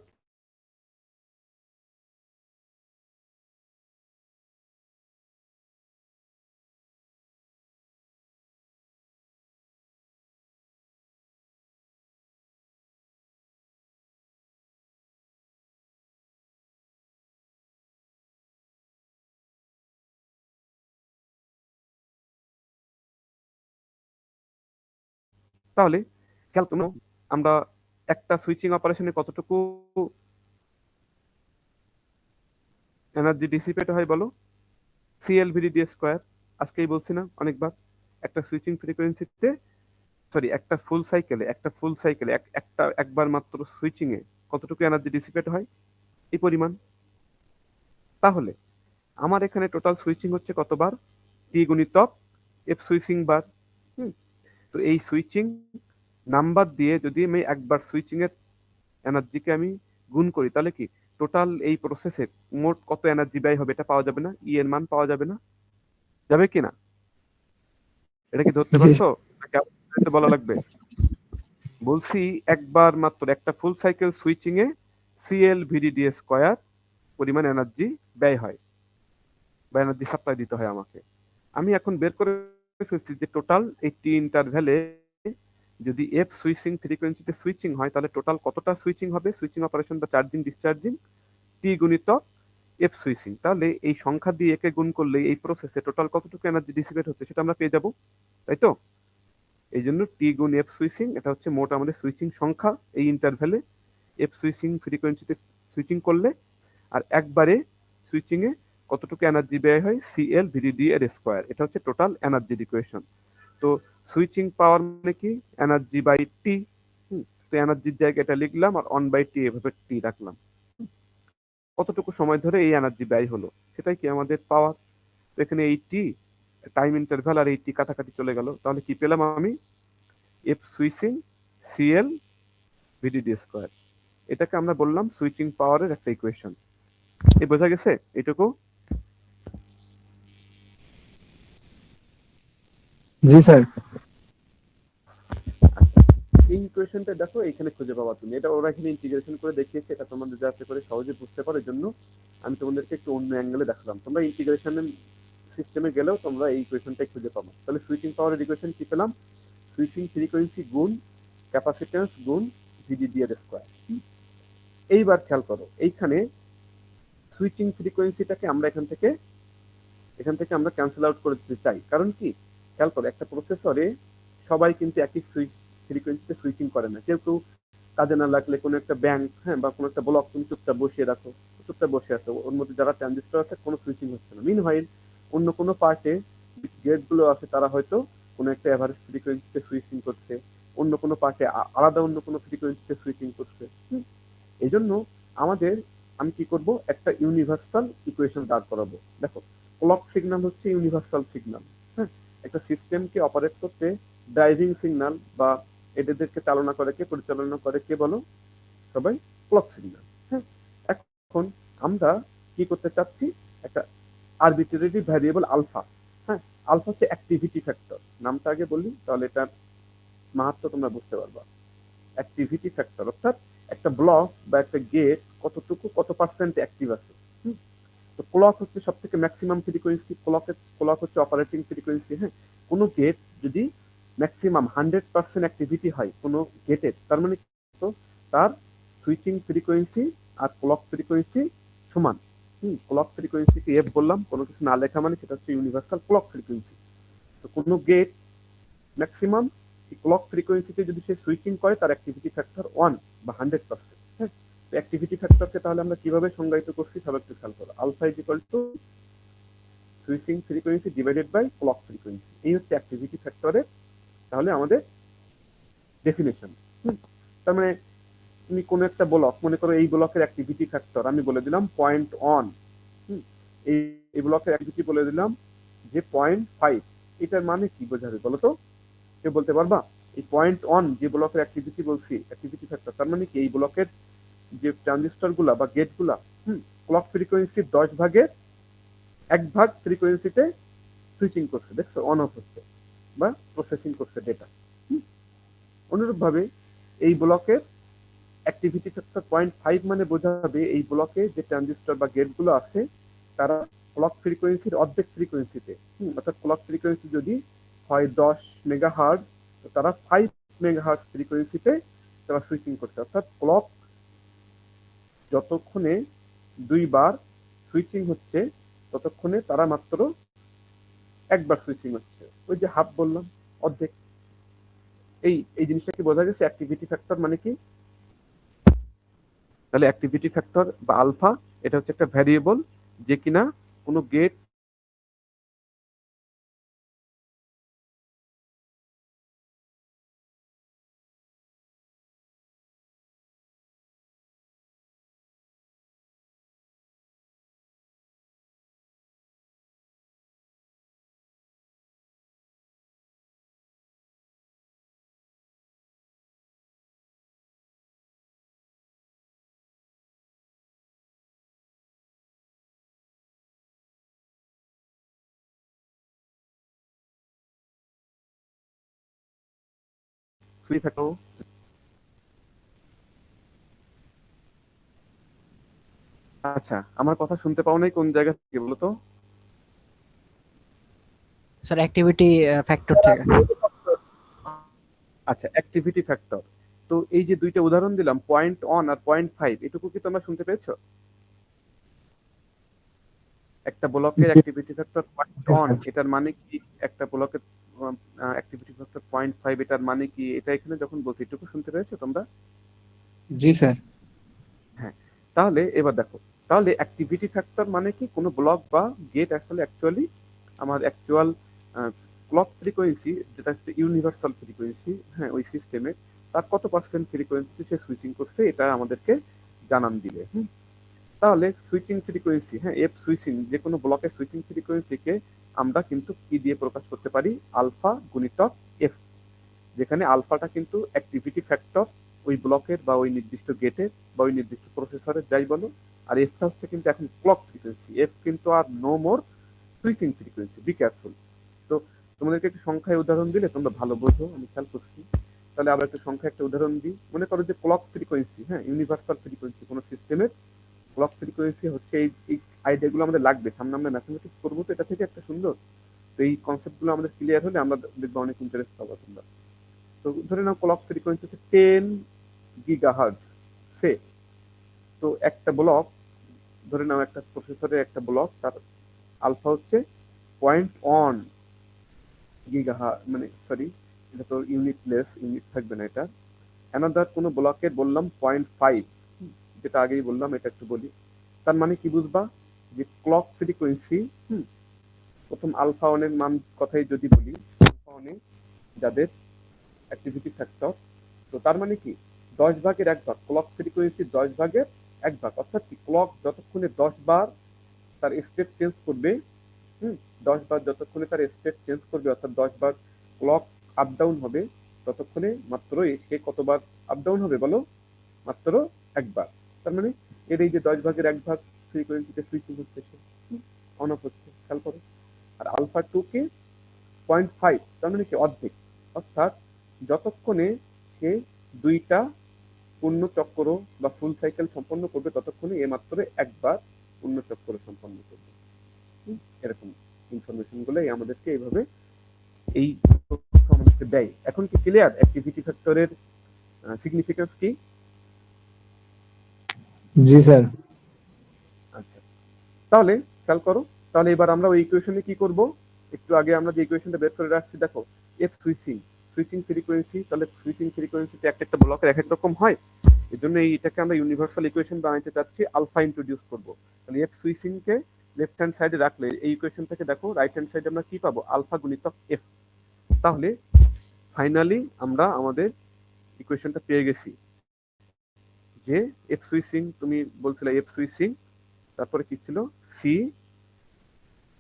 তাহলে খেয়াল করো, আমরা একটা সুইচিং অপারেশনে কতটুকু এনার্জি ডিসিপেট হয় বলো? CL/VDD square. আজকেই বলছি না অনেকবার, একটা সুইচিং ফ্রিকোয়েন্সিতে একটা ফুল সাইকেলে একবার মাত্র সুইচিং এ কতটুকু এনার্জি ডিসিপেট হয়? এই পরিমাণ। তাহলে আমার এখানে টোটাল সুইচিং হচ্ছে কতবার? টি গুণিতক এফ সুইচিং বার। তো এই সুইচিং নাম্বার দিয়ে যদি আমি একবার সুইচিং এর এনার্জিকে আমি গুণ করি তাহলে কি টোটাল এই প্রসেসে মোট কত এনার্জি ব্যয় হবে এটা পাওয়া যাবে না? ই এর মান পাওয়া যাবে না? যাবে কি না? এটা কি ধরতে পারছো? নাকি বলা লাগবে? বলছি একবার মাত্র একটা ফুল সাইকেল সুইচিং এ CL/VDD স্কয়ার পরিমাণ এনার্জি ব্যয় হয় বা এনার্জি সাপ্লাই দিতে হয় আমাকে। আমি এখন বের করে ফেলছি যে টোটাল এই টি ইন্টারভ্যালে যদি এফ সুইচিং ফ্রিকোয়েন্সিতে সুইচিং হয় তাহলে টোটাল কতটা সুইচিং হবে, সুইচিং অপারেশন বা চার্জিং ডিসচার্জিং, টি গুণিতক এফ সুইচিং। তাহলে এই সংখ্যা দিয়ে একে গুণ করলে এই প্রসেসে টোটাল কতটুকু এনার্জি ডিসিপেট হচ্ছে সেটা আমরা পেয়ে যাব, তাই তো? এই জন্য টি গুণ এফ সুইচিং এটা হচ্ছে মোট আমাদের সুইচিং সংখ্যা এই ইন্টারভ্যালে এফ সুইচিং ফ্রিকোয়েন্সিতে সুইচিং করলে, আর একবারে সুইচিং এ কতটুকু এনার্জি ব্যয় হয় CL/VDD এর স্কয়ার। এটা হচ্ছে টোটাল এনার্জি ইকুয়েশন। তো সুইচিং পাওয়ার মানে কি? Energy by T. তো এনার্জির জায়গায় এটা লিখলাম আর 1/t এভাবে টি রাখলাম। কতটুকু সময় ধরে এই এনার্জি ব্যয় হলো সেটাই কি আমাদের পাওয়ার। তো এখানে এই টি টাইম ইন্টারভ্যাল আর এই টি কাটাকাটি চলে গেল, তাহলে কি পেলাম আমি? F switching CL/VDD square. এটাকে আমরা বললাম সুইচিং পাওয়ারের একটা ইকুয়েশন। এই বোঝা গেছে এটুকু? জি স্যার। এই ইকুয়েশনটা দেখো এখানে খুঁজে পাবা তুমি, এটা ওরা এখানে ইন্টিগ্রেশন করে দেখিয়েছে, এটা তোমাদের যাতে করে সহজে বুঝতে পারো জন্য আমি তোমাদেরকে একটু অন্য অ্যাঙ্গেলে দেখালাম। তোমরা ইন্টিগ্রেশনের সিস্টেমে গেলেও তোমরা এই ইকুয়েশনটাই খুঁজে পাবো। তাহলে সুইচিং পাওয়ারের ইকুয়েশন কি পেলাম? সুইচিং ফ্রিকোয়েন্সি গুণ ক্যাপাসিট্যান্স গুণ VDD এর স্কয়ার। এইবার খেয়াল করো, এইখানে সুইচিং ফ্রিকোয়েন্সিটাকে আমরা এখান থেকে আমরা ক্যান্সেল আউট করে দিতে চাই। কারণ কি, খেয়াল করো একটা প্রসেসরে সবাই কিন্তু একই ফ্রিকোয়েন্সিতে সুইচিং করে না। কেউ কাজে না লাগলে কোনো একটা ব্যাংক বা কোনো একটা ব্লক তুমি চুপচাপ বসে আছো, ওর মধ্যে যারা ট্রানজিস্টর আছে কোনো সুইচিং হচ্ছে না। মিনহোয়াইল অন্য কোনো পার্টে গেট গুলো আছে তারা হয়তো কোনো একটা এভারেজ ফ্রিকোয়েন্সিতে সুইচিং করছে, অন্য কোনো পার্টে আলাদা অন্য কোনো ফ্রিকোয়েন্সিতে সুইচিং করছে। এই জন্য আমি কি করব, একটা ইউনিভার্সাল ইকুয়েশন দাঁড় করাবো। দেখো ক্লক সিগন্যাল হচ্ছে ইউনিভার্সাল সিগন্যাল। একটা সিস্টেমকে অপারেট করতে ড্রাইভিং সিগন্যাল বা এদেরকে পরিচালনা করে কে বলো? সবাই ক্লক সিগন্যাল। এখন আমরা কি করতে চাচ্ছি, একটা আরবিট্রারি ভ্যারিয়েবল আলফা। আলফা হচ্ছে অ্যাক্টিভিটি ফ্যাক্টর। নামটা আগে বললি তাহলে এটার মাহাত্ম্য তোমরা বুঝতে পারবা। অ্যাক্টিভিটি ফ্যাক্টর অর্থাৎ একটা ব্লক বা একটা গেট কত পার্সেন্ট অ্যাক্টিভ আছে। তো ক্লক হচ্ছে সব থেকে ম্যাক্সিমাম ফ্রিকোয়েন্সি, ক্লক হচ্ছে অপারেটিং ফ্রিকোয়েন্সি। কোনো গেট যদি ম্যাক্সিমাম 100% অ্যাক্টিভিটি হয় কোনো গেটের, তার মানে তার সুইচিং ফ্রিকোয়েন্সি আর ক্লক ফ্রিকোয়েন্সি সমান। ক্লক ফ্রিকোয়েন্সিকে এফ বললাম, কোনো কিছু না লেখা মানে সেটা হচ্ছে ইউনিভার্সাল ক্লক ফ্রিকোয়েন্সি। তো কোনো গেট ম্যাক্সিমাম ক্লক ফ্রিকোয়েন্সিতে যদি সে সুইচিং করে তার অ্যাক্টিভিটি ফ্যাক্টর 1 বা 100%। হ্যাঁ, তো অ্যাক্টিভিটি ফ্যাক্টরকে তাহলে আমরা কিভাবে সংজ্ঞায়িত করছি সব একটু খেয়াল করো। Alpha is equal to switching frequency divided by clock frequency, এই হচ্ছে অ্যাক্টিভিটি ফ্যাক্টরের তাহলে আমাদের ডেফিনেশন। তার মানে তুমি কোনো একটা ব্লক মনে করো, এই ব্লকের অ্যাক্টিভিটি ফ্যাক্টর আমি বলে দিলাম 0.1, এই ব্লকের অ্যাক্টিভিটি বলে দিলাম যে 0.5, এটার মানে কি বোঝাবে বলো তো? কেউ বলতে পারবা? এই 0.1 যে ব্লকের অ্যাক্টিভিটি বলছি, অ্যাক্টিভিটি ফ্যাক্টর, তার মানে কি এই ব্লকের যে ট্রানজিস্টর গুলা বা গেট গুলা ক্লক ফ্রিকোয়েন্সির 10 ভাগের 1 ভাগ ফ্রিকোয়েন্সিতে সুইচিং করছে, দেখছো, অন অফ হচ্ছে বা প্রসেসিং করছে ডেটা। অনুরূপ ভাবে এই ব্লকের অ্যাক্টিভিটি ফ্যাক্টর 0.5 মানে বোঝাবে এই ব্লকে যে ট্রানজিস্টর বা গেট গুলো আছে তারা ক্লক ফ্রিকোয়েন্সির অর্ধেক ফ্রিকোয়েন্সিতে, অর্থাৎ ক্লক ফ্রিকোয়েন্সি যদি হয় 10 মেগাহার্টজ, তো তারা 5 মেগাহার্টজ ফ্রিকোয়েন্সিতে তারা সুইচিং করছে। অর্থাৎ ক্লক যতক্ষণে 2 বার সুইচিং হচ্ছে ততক্ষণে তারা মাত্র 1 বার সুইচিং হচ্ছে, ওই যে হাফ বললাম, অর্ধেক। এই জিনিসটা কি বোঝা গেছে? অ্যাক্টিভিটি ফ্যাক্টর মানে কি? তাহলে অ্যাক্টিভিটি ফ্যাক্টর বা আলফা এটা হচ্ছে একটা ভ্যারিয়েবল যে কিনা কোনো গেট ফ্রি ফ্যাক্টর। আচ্ছা, আমার কথা শুনতে পাও নাই কোন জায়গা থেকে বলো তো? স্যার অ্যাক্টিভিটি ফ্যাক্টর থেকে। আচ্ছা, অ্যাক্টিভিটি ফ্যাক্টর। তো এই যে দুইটা উদাহরণ দিলাম 0.1 আর 0.5, এটুকু কি তোমরা শুনতে পেয়েছো? একটা ব্লকের অ্যাক্টিভিটি ফ্যাক্টর 0.1 এটার মানে কি, একটা ব্লকের অ্যাক্টিভিটি ফ্যাক্টর 0.5 এটার মানে কি, এটা এখানে যখন বলছি এটুকু শুনতে পেয়েছো তোমরা? জি স্যার। হ্যাঁ, তাহলে এবার দেখো, তাহলে অ্যাক্টিভিটি ফ্যাক্টর মানে কি, কোনো ব্লক বা গেট আসলে অ্যাকচুয়ালি আমার অ্যাকচুয়াল ক্লক ফ্রিকোয়েন্সি যেটা হচ্ছে ইউনিভার্সাল ফ্রিকোয়েন্সি, হ্যাঁ, ওই সিস্টেমে তার কত পার্সেন্ট ফ্রিকোয়েন্সি সে সুইচিং করছে এটা আমাদেরকে জানান দিবে। তাহলে সুইচিং ফ্রিকোয়েন্সি, হ্যাঁ, এফ সুইচিং, যে কোনো ব্লকের সুইচিং ফ্রিকোয়েন্সিকে আমরা কিন্তু কি দিয়ে প্রকাশ করতে পারি? আলফা গুণিতক এফ, যেখানে আলফাটা কিন্তু অ্যাক্টিভিটি ফ্যাক্টর ওই ব্লকের বা ওই নির্দিষ্ট গেটের বা ওই নির্দিষ্ট প্রসেসরের যাই বলো, আর এফটা হচ্ছে কিন্তু এখন ক্লক ফ্রিকোয়েন্সি। এফ কিন্তু আর no more switching frequency, be careful. তো তোমাদেরকে একটু সংখ্যায় উদাহরণ দিলে তোমরা ভালো বোঝো, আমি খেয়াল করছি। তাহলে আমরা একটু সংখ্যায় একটা উদাহরণ দিই। মনে করো যে ক্লক ফ্রিকোয়েন্সি, হ্যাঁ, ইউনিভার্সাল ফ্রিকোয়েন্সি কোনো সিস্টেমের ক্লক ফ্রিকোয়েন্সি হচ্ছে এই আইডিয়াগুলো আমাদের লাগবে, সামনে আমরা ম্যাথমেটিক্স করবো তো এটা থেকে একটা সুন্দর। তো এই কনসেপ্টগুলো আমাদের ক্লিয়ার হলে আমরা দেখবো অনেক ইন্টারেস্ট পাবো তোমরা। তো ধরে নাও ক্লক ফ্রিকোয়েন্সি হচ্ছে 10 গিগাহার্টজ সে। তো একটা ব্লক, ধরে নাও একটা প্রসেসরের একটা ব্লক, তার আলফা হচ্ছে 0.1 গিগাহার্টজ, মানে সরি এটা তো ইউনিটলেস, ইউনিট থাকবে না এটা। অ্যানাদার কোনো ব্লকের বললাম 0.5, যেটা আগেই বললাম, এটা একটু বলি। তার মানে কি বুঝবা? যে ক্লক ফ্রিকোয়েন্সি, প্রথম আলফা ওয়ানের মান কথাই যদি বলি, আলফা ওয়ানে যাদের অ্যাক্টিভিটি ফ্যাক্টর, তো তার মানে কি 10 ভাগের 1 ভাগ, ক্লক ফ্রিকোয়েন্সি 10 ভাগের 1 ভাগ, অর্থাৎ কি ক্লক যতক্ষণে 10 বার তার স্টেট চেঞ্জ করবে, 10 বার যতক্ষণে তার স্টেট চেঞ্জ করবে, অর্থাৎ 10 বার ক্লক আপ ডাউন হবে, ততক্ষণে মাত্র সে কতবার আপ ডাউন হবে বলো? মাত্র 1 বার। তার মানে এর এই যে 10 ভাগের 1 ভাগ ফ্রিকোয়েন্সিতে সুইচিং হচ্ছে, সে অন অফ হচ্ছে, খেয়াল করো। আর আলফা 2 কে 0.5, তার মানে কি অর্ধেক, অর্থাৎ যতক্ষণে সে 2টা পূর্ণ চক্র বা ফুল সাইকেল সম্পন্ন করবে ততক্ষণে এ মাত্র 1 বার পূর্ণ চক্র সম্পন্ন করবে। এরকম ইনফরমেশন গুলোই আমাদেরকে এইভাবে এই তথ্য আমাদেরকে দেয়। এখন কি ক্লিয়ার অ্যাক্টিভিটি ফ্যাক্টরের সিগনিফিকেন্স কি? জি স্যার। আচ্ছা, তাহলে খেয়াল করো, তাহলে এবার আমরা ওই ইকুয়েশনে কি করব, একটু আগে আমরা যে ইকুয়েশনটা বের করে রাখছি দেখো, এফ সুইচিং ফ্রিকোয়েন্সি, তাহলে সুইচিং ফ্রিকোয়েন্সিতে একটা একটা ব্লকের এক এক রকম হয়, এই জন্য এইটাকে আমরা ইউনিভার্সাল ইকুয়েশন বানাইতে চাচ্ছি, আলফা ইন্ট্রোডিউস করব। তাহলে এফ সুইচিং কে লেফট হ্যান্ড সাইডে রাখলে এই ইকুয়েশন থেকে দেখো রাইট হ্যান্ড সাইডে আমরা কি পাবো, আলফা গুণিতক এফ। তাহলে ফাইনালি আমরা আমাদের ইকুয়েশনটা পেয়ে গেছি যে এফ সুইচিং, তুমি বলছিলে এফ সুইচিং, তারপরে কি ছিল সি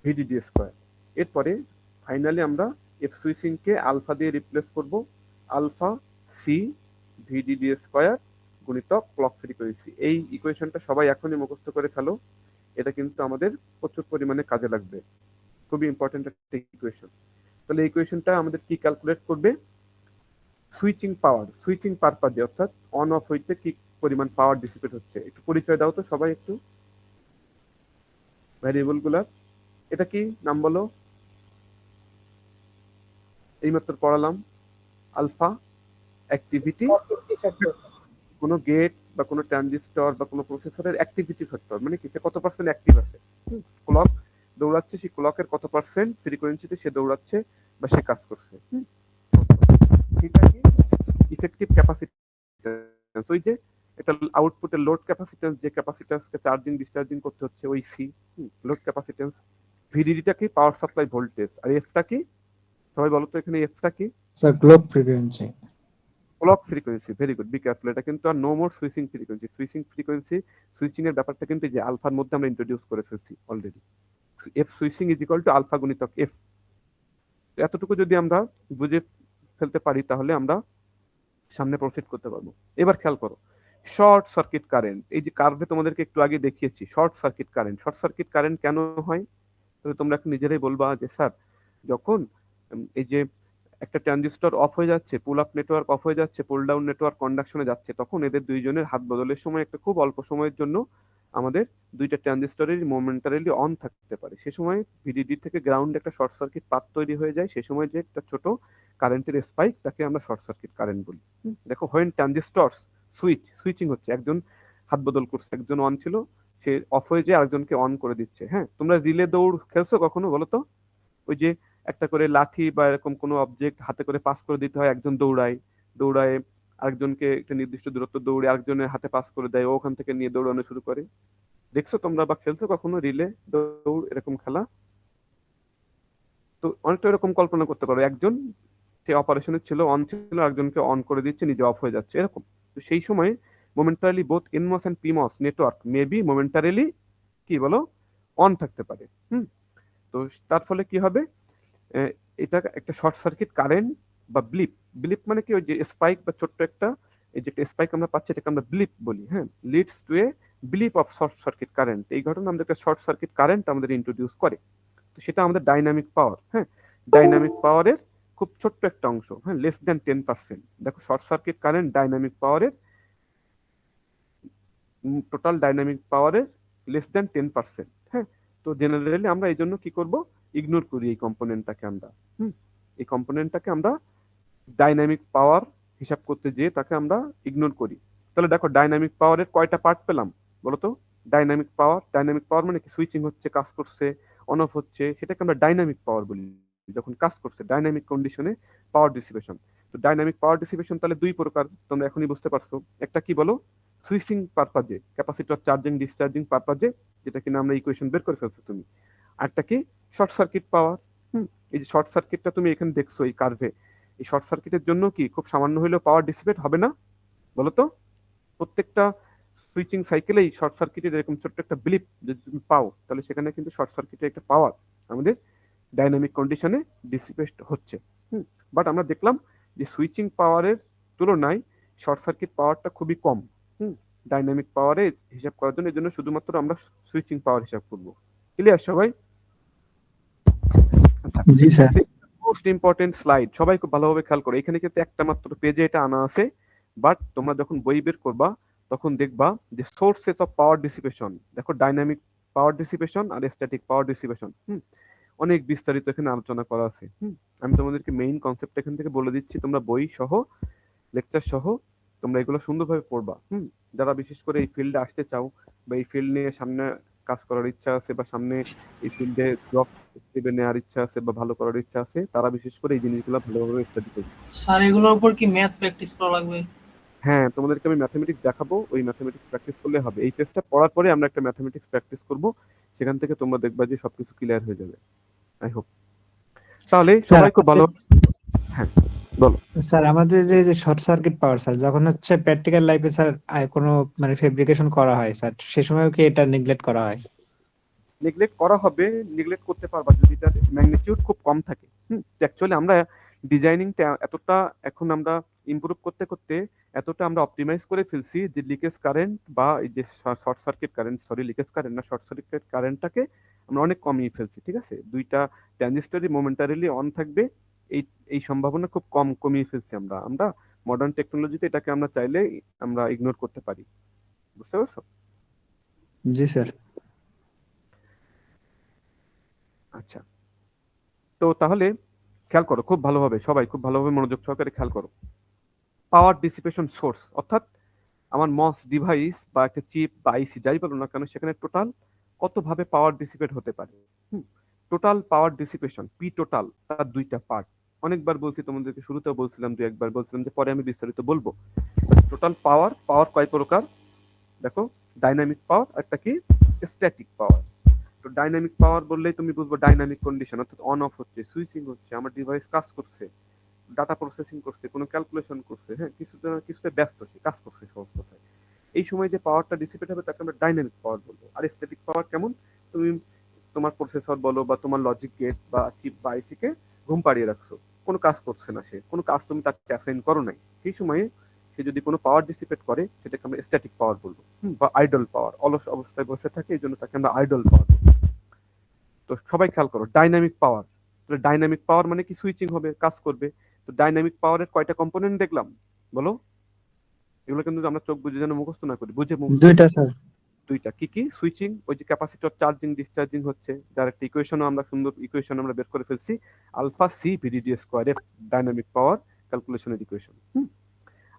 ভিডিডি স্কোয়ার। এরপরে ফাইনালি আমরা এফ সুইচিং কে আলফা দিয়ে রিপ্লেস করব, আলফা সি ভিডিডি স্কোয়ার গুণিতক ক্লক ফ্রিকোয়েন্সি। এই ইকুয়েশনটা সবাই এখনই মুখস্থ করে ফেলো, এটা কিন্তু আমাদের প্রচুর পরিমাণে কাজে লাগবে, খুবই ইম্পর্টেন্ট একটা ইকুয়েশন। তাহলে এই ইকুয়েশনটা আমাদের কি ক্যালকুলেট করবে, সুইচিং পারপাজে, অর্থাৎ অন অফ হইতে কি পরিমাণ পাওয়ার ডিসিপেট হচ্ছে। একটু পরিচয় দাও তো সবাই একটু ভ্যারিয়েবল গুলার। এটা কি নাম বলো, এইমাত্র পড়ালাম, আলফা অ্যাক্টিভিটি, কোনো গেট বা কোনো ট্রানজিস্টর বা কোনো প্রসেসরের অ্যাক্টিভিটি ফ্যাক্টর, মানে কি সে কত পার্সেন্ট অ্যাক্টিভ আছে, ক্লক দৌড়াচ্ছে, সেই ক্লকের কত পার্সেন্ট ফ্রিকোয়েন্সিতে সে দৌড়াচ্ছে বা সে কাজ করছে। সেটা কি ইফেক্টিভ ক্যাপাসিট্যান্স, ওই যে এটা আউটপুটের লোড ক্যাপাসিট্যান্স, যে ক্যাপাসিট্যান্সকে চার্জিং ডিসচার্জিং করতে হচ্ছে ওই সি, লোড ক্যাপাসিট্যান্স। ভিডিডিটা কি পাওয়ার সাপ্লাই ভোল্টেজ, আর এফটা কি সবাই বলো তো এখানে এফটা কি, sir globe frequency. Clock frequency, very good, be careful. এটা কিন্তু আর no more switching frequency, switching এর ব্যাপারটা কিন্তু যে আলফার মধ্যে আমরা ইন্ট্রোডিউস করে ফেলছি already. F switching is equal to alpha গুণিতক এফ। এতটুকু যদি আমরা বুঝে ফেলতে পারি তাহলে আমরা সামনে প্রসিড করতে পারবো। এবার খেয়াল করো, শর্ট সার্কিট কারেন্ট, এই যে কার্ভে তোমাদেরকে একটু আগে দেখিয়েছি শর্ট সার্কিট কারেন্ট কেন হয়, তবে তোমরা এখন নিজেরাই বলবা যে স্যার যখন এই যে একটা ট্রানজিস্টর অফ হয়ে যাচ্ছে, পুল আপ নেটওয়ার্ক অফ হয়ে যাচ্ছে, পুল ডাউন নেটওয়ার্ক কন্ডাকশনে যাচ্ছে, তখন এদের দুইজনের হাত বদলের সময় একটা খুব অল্প সময়ের জন্য আমাদের দুইটা ট্রানজিস্টরের মোমেন্টারিলি অন থাকতে পারে, সে সময় ভিডিডি থেকে গ্রাউন্ড একটা শর্ট সার্কিট পাথ তৈরি হয়ে যায়, সে সময় যে একটা ছোট কারেন্টের স্পাইক, তাকে আমরা শর্ট সার্কিট কারেন্ট বলি। দেখো হোয়েন ট্রানজিস্টর সুইচিং হচ্ছে, একজন হাত বদল করছে, একজন অন ছিল, সে অফ হয়ে যায় আরেকজনকে অন করে দিচ্ছে। হ্যাঁ, তোমরা রিলে দৌড় খেলছো কখনো বলো তো, ওই যে একটা করে লাঠি বা এরকম কোনো অবজেক্ট হাতে করে পাস করে দিতে হয়, একজন দৌড়ায় আরেকজনকে একটা নির্দিষ্ট দূরত্ব দৌড়ে আরেকজনের হাতে পাস করে দেয়, ও ওখান থেকে নিয়ে দৌড়ানো শুরু করে। দেখছো তোমরা বা খেলছো কখনো রিলে দৌড় এরকম খেলা? তো অনেকটা এরকম কল্পনা করতে পারো, একজন সে অপারেশনে ছিল, অন ছিল, আরেকজনকে অন করে দিচ্ছে, নিজে অফ হয়ে যাচ্ছে এরকম। তো সেই সময় momentarily both NMOS and PMOS network may be momentarily কি বলো অন থাকতে পারে। তো তার ফলে কি হবে, এটা একটা শর্ট সার্কিট কারেন্ট বা ব্লিপ মানে কি, ওই যে স্পাইক বা ছোট্ট একটা, এই যে স্পাইক আমরা পাচ্ছি এটাকে আমরা ব্লিপ বলি। হ্যাঁ, leads to a blip of short circuit current. এই ঘটনা আমাদের একটা শর্ট সার্কিট কারেন্ট আমাদের ইন্ট্রোডিউস করে। তো সেটা আমাদের ডাইনামিক পাওয়ার। হ্যাঁ, ডাইনামিক পাওয়ারের খুব ছোট্ট একটা অংশ, হ্যাঁ, লেস দ্যান 10%। দেখো শর্ট সার্কিট কারেন্ট ডাইনামিক পাওয়ারের, টোটাল ডাইনামিক পাওয়ারের লেস দ্যান 10%। হ্যাঁ, তো জেনারেলি আমরা এই জন্য কি করব, ইগনোর করি এই কম্পোনেন্টটাকে আমরা। এই কম্পোনেন্টটাকে আমরা ডাইনামিক পাওয়ার হিসাব করতে যেয়ে তাকে আমরা ইগনোর করি। তাহলে দেখো ডাইনামিক পাওয়ারের কয়টা পার্ট পেলাম বলতো। ডাইনামিক পাওয়ার মানে কি, সুইচিং হচ্ছে, কাজ করছে, অন অফ হচ্ছে, সেটাকে আমরা ডাইনামিক পাওয়ার বলি। যখন কাজ করছে ডাইনামিক কন্ডিশনে পাওয়ার ডিসিপেশন। তো ডাইনামিক পাওয়ার ডিসিপেশন তাহলে দুই প্রকার, তোমরা এখনই বুঝতে পারছো। একটা কি বলো, সুইচিং পারপাজে, ক্যাপাসিটর চার্জিং ডিসচার্জিং পারপাজে, যেটা কিনা আমরা ইকুয়েশন বের করে ফেলছো তুমি। আরটা কি, শর্ট সার্কিট পাওয়ার। এই যে শর্ট সার্কিটটা তুমি এখানে দেখছো এই কার্ভে, এই শর্ট সার্কিটের জন্য কি খুব সামান্য হলেও পাওয়ার ডিসিপেট হবে না বলতো? প্রত্যেকটা সুইচিং সাইকেলেই শর্ট সার্কিটের এরকম ছোট্ট একটা ব্লিপ যদি তুমি পাও, তাহলে সেখানে কিন্তু শর্ট সার্কিটের একটা পাওয়ার আমাদের ডাইনামিক কন্ডিশনে ডিসিপেট হচ্ছে। বাট আমরা দেখলাম যে সুইচিং পাওয়ারের তুলনায় শর্ট সার্কিট পাওয়ারটা খুবই কম ডাইনামিক পাওয়ারে হিসাব করার জন্য। এর জন্য শুধুমাত্র আমরা সুইচিং পাওয়ার হিসাব করব। ক্লিয়ার সবাই? জি স্যার। মোস্ট ইম্পর্টেন্ট স্লাইড, সবাই খুব ভালোভাবে খেয়াল করো। এখানে কিন্তু একটা মাত্র পেজে এটা আনা আছে, বাট তোমরা যখন বই বের করবা তখন দেখবা যে সোর্সেস অফ পাওয়ার ডিসিপেশন। দেখো ডাইনামিক পাওয়ার ডিসিপেশন আর স্ট্যাটিক পাওয়ার ডিসিপেশন অনেক বিস্তারিত এখানে আলোচনা করা আছে। আমি তোমাদেরকে মেইন কনসেপ্ট এখান থেকে বলে দিচ্ছি, তোমরা বই সহ লেকচার সহ তোমরা এগুলো সুন্দরভাবে পড়বা। যারা বিশেষ করে এই ফিল্ডে আসতে চাও বা এই ফিল্ড নিয়ে সামনে কাজ করার ইচ্ছা আছে বা সামনে এই ফিল্ডে জব নেওয়ার ইচ্ছা আছে বা ভালো করার ইচ্ছা আছে, তারা বিশেষ করে এই জিনিসগুলো ভালোভাবে স্টাডি করবে। স্যার এগুলোর উপর কি ম্যাথ প্র্যাকটিস করা লাগবে? হ্যাঁ, তোমাদেরকে আমি ম্যাথমেটিক্স দেখাবো, ওই ম্যাথমেটিক্স প্র্যাকটিস করলে হবে। এই টেস্টটা পড়ার পরে আমরা একটা ম্যাথমেটিক্স প্র্যাকটিস করব, সেখান থেকে তোমরা দেখবা যে সবকিছু ক্লিয়ার হয়ে যাবে। I hope. তাহলে সবাই খুব ভালো। হ্যাঁ বলো। স্যার আমাদের যে শর্ট সার্কিট পাওয়ার স্যার, যখন হচ্ছে প্র্যাকটিক্যাল লাইফে স্যার কোনো মানে ফেব্রিকেশন করা হয় স্যার, সে সময়ও কি এটা নেগলেক্ট করা হয়? নেগলেক্ট করা হবে, নেগলেক্ট করতে পারবা যদি তার ম্যাগনিটিউড খুব কম থাকে। অ্যাকচুয়ালি আমরা ডিজাইনিংটা এতটা এখন আমরা ইমপ্রুভ করতে করতে এতটা আমরা অপটিমাইজ করে ফেলছি যে লিকেজ কারেন্ট বা এই যে short circuit current, sorry leakage current না, শর্ট সার্কিট কারেন্টটাকে আমরা অনেক কমিয়ে ফেলছি। ঠিক আছে, দুইটা ট্রানজিস্টরই মোমেন্টারিলি অন থাকবে, এই এই সম্ভাবনা খুব কম কমিয়ে ফেলছি আমরা। আমরা মডার্ন টেকনোলজিতে এটাকে আমরা চাইলে আমরা ইগনোর করতে পারি। বুঝতে পারছো? জি স্যার। আচ্ছা, তো তাহলে খেয়াল করো খুব ভালোভাবে, সবাই খুব ভালোভাবে মনোযোগ সহকারে খেয়াল করো। পাওয়ার ডিসিপেশন সোর্স অর্থাৎ আমার মস ডিভাইস বা একটা চিপ বা আইসি যাই বলো না কেন, সেখানে টোটাল কতভাবে পাওয়ার ডিসিপেট হতে পারে। Total power dissipation P total, তার দুইটা পার্ট। অনেকবার বলছি তোমাদেরকে, শুরুতেও বলছিলাম, দু একবার বলছিলাম, যে পরে আমি বিস্তারিত বলবো। টোটাল পাওয়ার, পাওয়ার কয় প্রকার দেখো, ডাইনামিক পাওয়ার, একটা কি স্ট্যাটিক পাওয়ার। তো ডাইনামিক পাওয়ার বললেই তুমি বুঝবো ডাইনামিক কন্ডিশন, অর্থাৎ অন অফ হচ্ছে, সুইচিং হচ্ছে, আমার ডিভাইস কাজ করছে, ডাটা প্রসেসিং করছে, কোনো ক্যালকুলেশন করছে, হ্যাঁ কিছুতে ব্যস্ত আছে, কাজ করছে সহজ কথায়। এই সময় যে পাওয়ারটা ডিসিপেট হবে তাকে আমরা ডাইনামিক পাওয়ার বলবো। আর স্ট্যাটিক পাওয়ার কেমন, তুমি তোমার প্রসেসর বলো বা তোমার লজিক গেট বা চিপ বা আইসি কে ঘুম পাড়িয়ে রাখছো, কোনো কাজ করছে না, সে কোনো কাজ তুমি তাকে অ্যাসাইন করো নাই, সেই সময়ে সে যদি কোনো পাওয়ার ডিসিপেট করে সেটাকে আমরা স্ট্যাটিক পাওয়ার বলবো। বা আইডল পাওয়ার, অলস অবস্থায় বসে থাকে, এই জন্য তাকে আমরা আইডল পাওয়ার বলবো। তো সবাই খেয়াল করো, ডাইনামিক পাওয়ার, ডাইনামিক পাওয়ার মানে কি, সুইচিং হবে, কাজ করবে। তো ডাইনামিক পাওয়ারের কয়টা কম্পোনেন্ট দেখলাম বলো? এগুলো কিন্তু আমরা চোখ বুঝে যেন মুখস্থ না করি, বুঝে মুখস্থ। দুইটা স্যার। দুইটা কি কি? সুইচিং, ওই যে ক্যাপাসিটর চার্জিং ডিসচার্জিং হচ্ছে, যার একটা ইকুয়েশনও আমরা সুন্দর ইকুয়েশন আমরা বের করে ফেলছি, আলফা সি ভিডিডি স্কোয়ার, এর ডাইনামিক পাওয়ার ক্যালকুলেশনের ইকুয়েশন।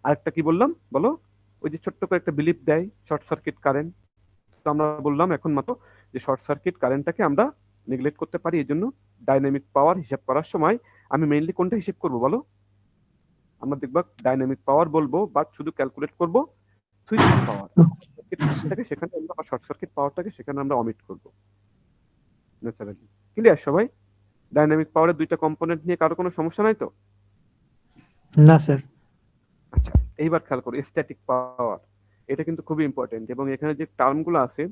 আরেকটা কি বললাম বলো? ওই যে ছোট্ট করে একটা বিলিপ দেয়, শর্ট সার্কিট কারেন্ট। তো আমরা বললাম এখন মাত্র যে শর্ট সার্কিট কারেন্টটাকে আমরা নেগলেক্ট করতে পারি, এই জন্য ডাইনামিক পাওয়ার হিসাব করার সময় আমি মেইনলি কোনটা হিসাব করবো বলো? আমরা দেখবা ডাইনামিক পাওয়ার বলবো, বাট শুধু ক্যালকুলেট করবো সুইচিং পাওয়ার, সেখানে আমরা শর্ট সার্কিট পাওয়ারটাকে সেখানে আমরা অমিট করবো ন্যাচারালি। ক্লিয়ার সবাই? ডাইনামিক পাওয়ারের দুইটা কম্পোনেন্ট নিয়ে কারো কোনো সমস্যা নাই তো? না স্যার। আচ্ছা, এইবার খেয়াল করো স্ট্যাটিক পাওয়ার, এটা কিন্তু খুবই ইম্পর্টেন্ট, এবং এখানে যে টার্মগুলো আছে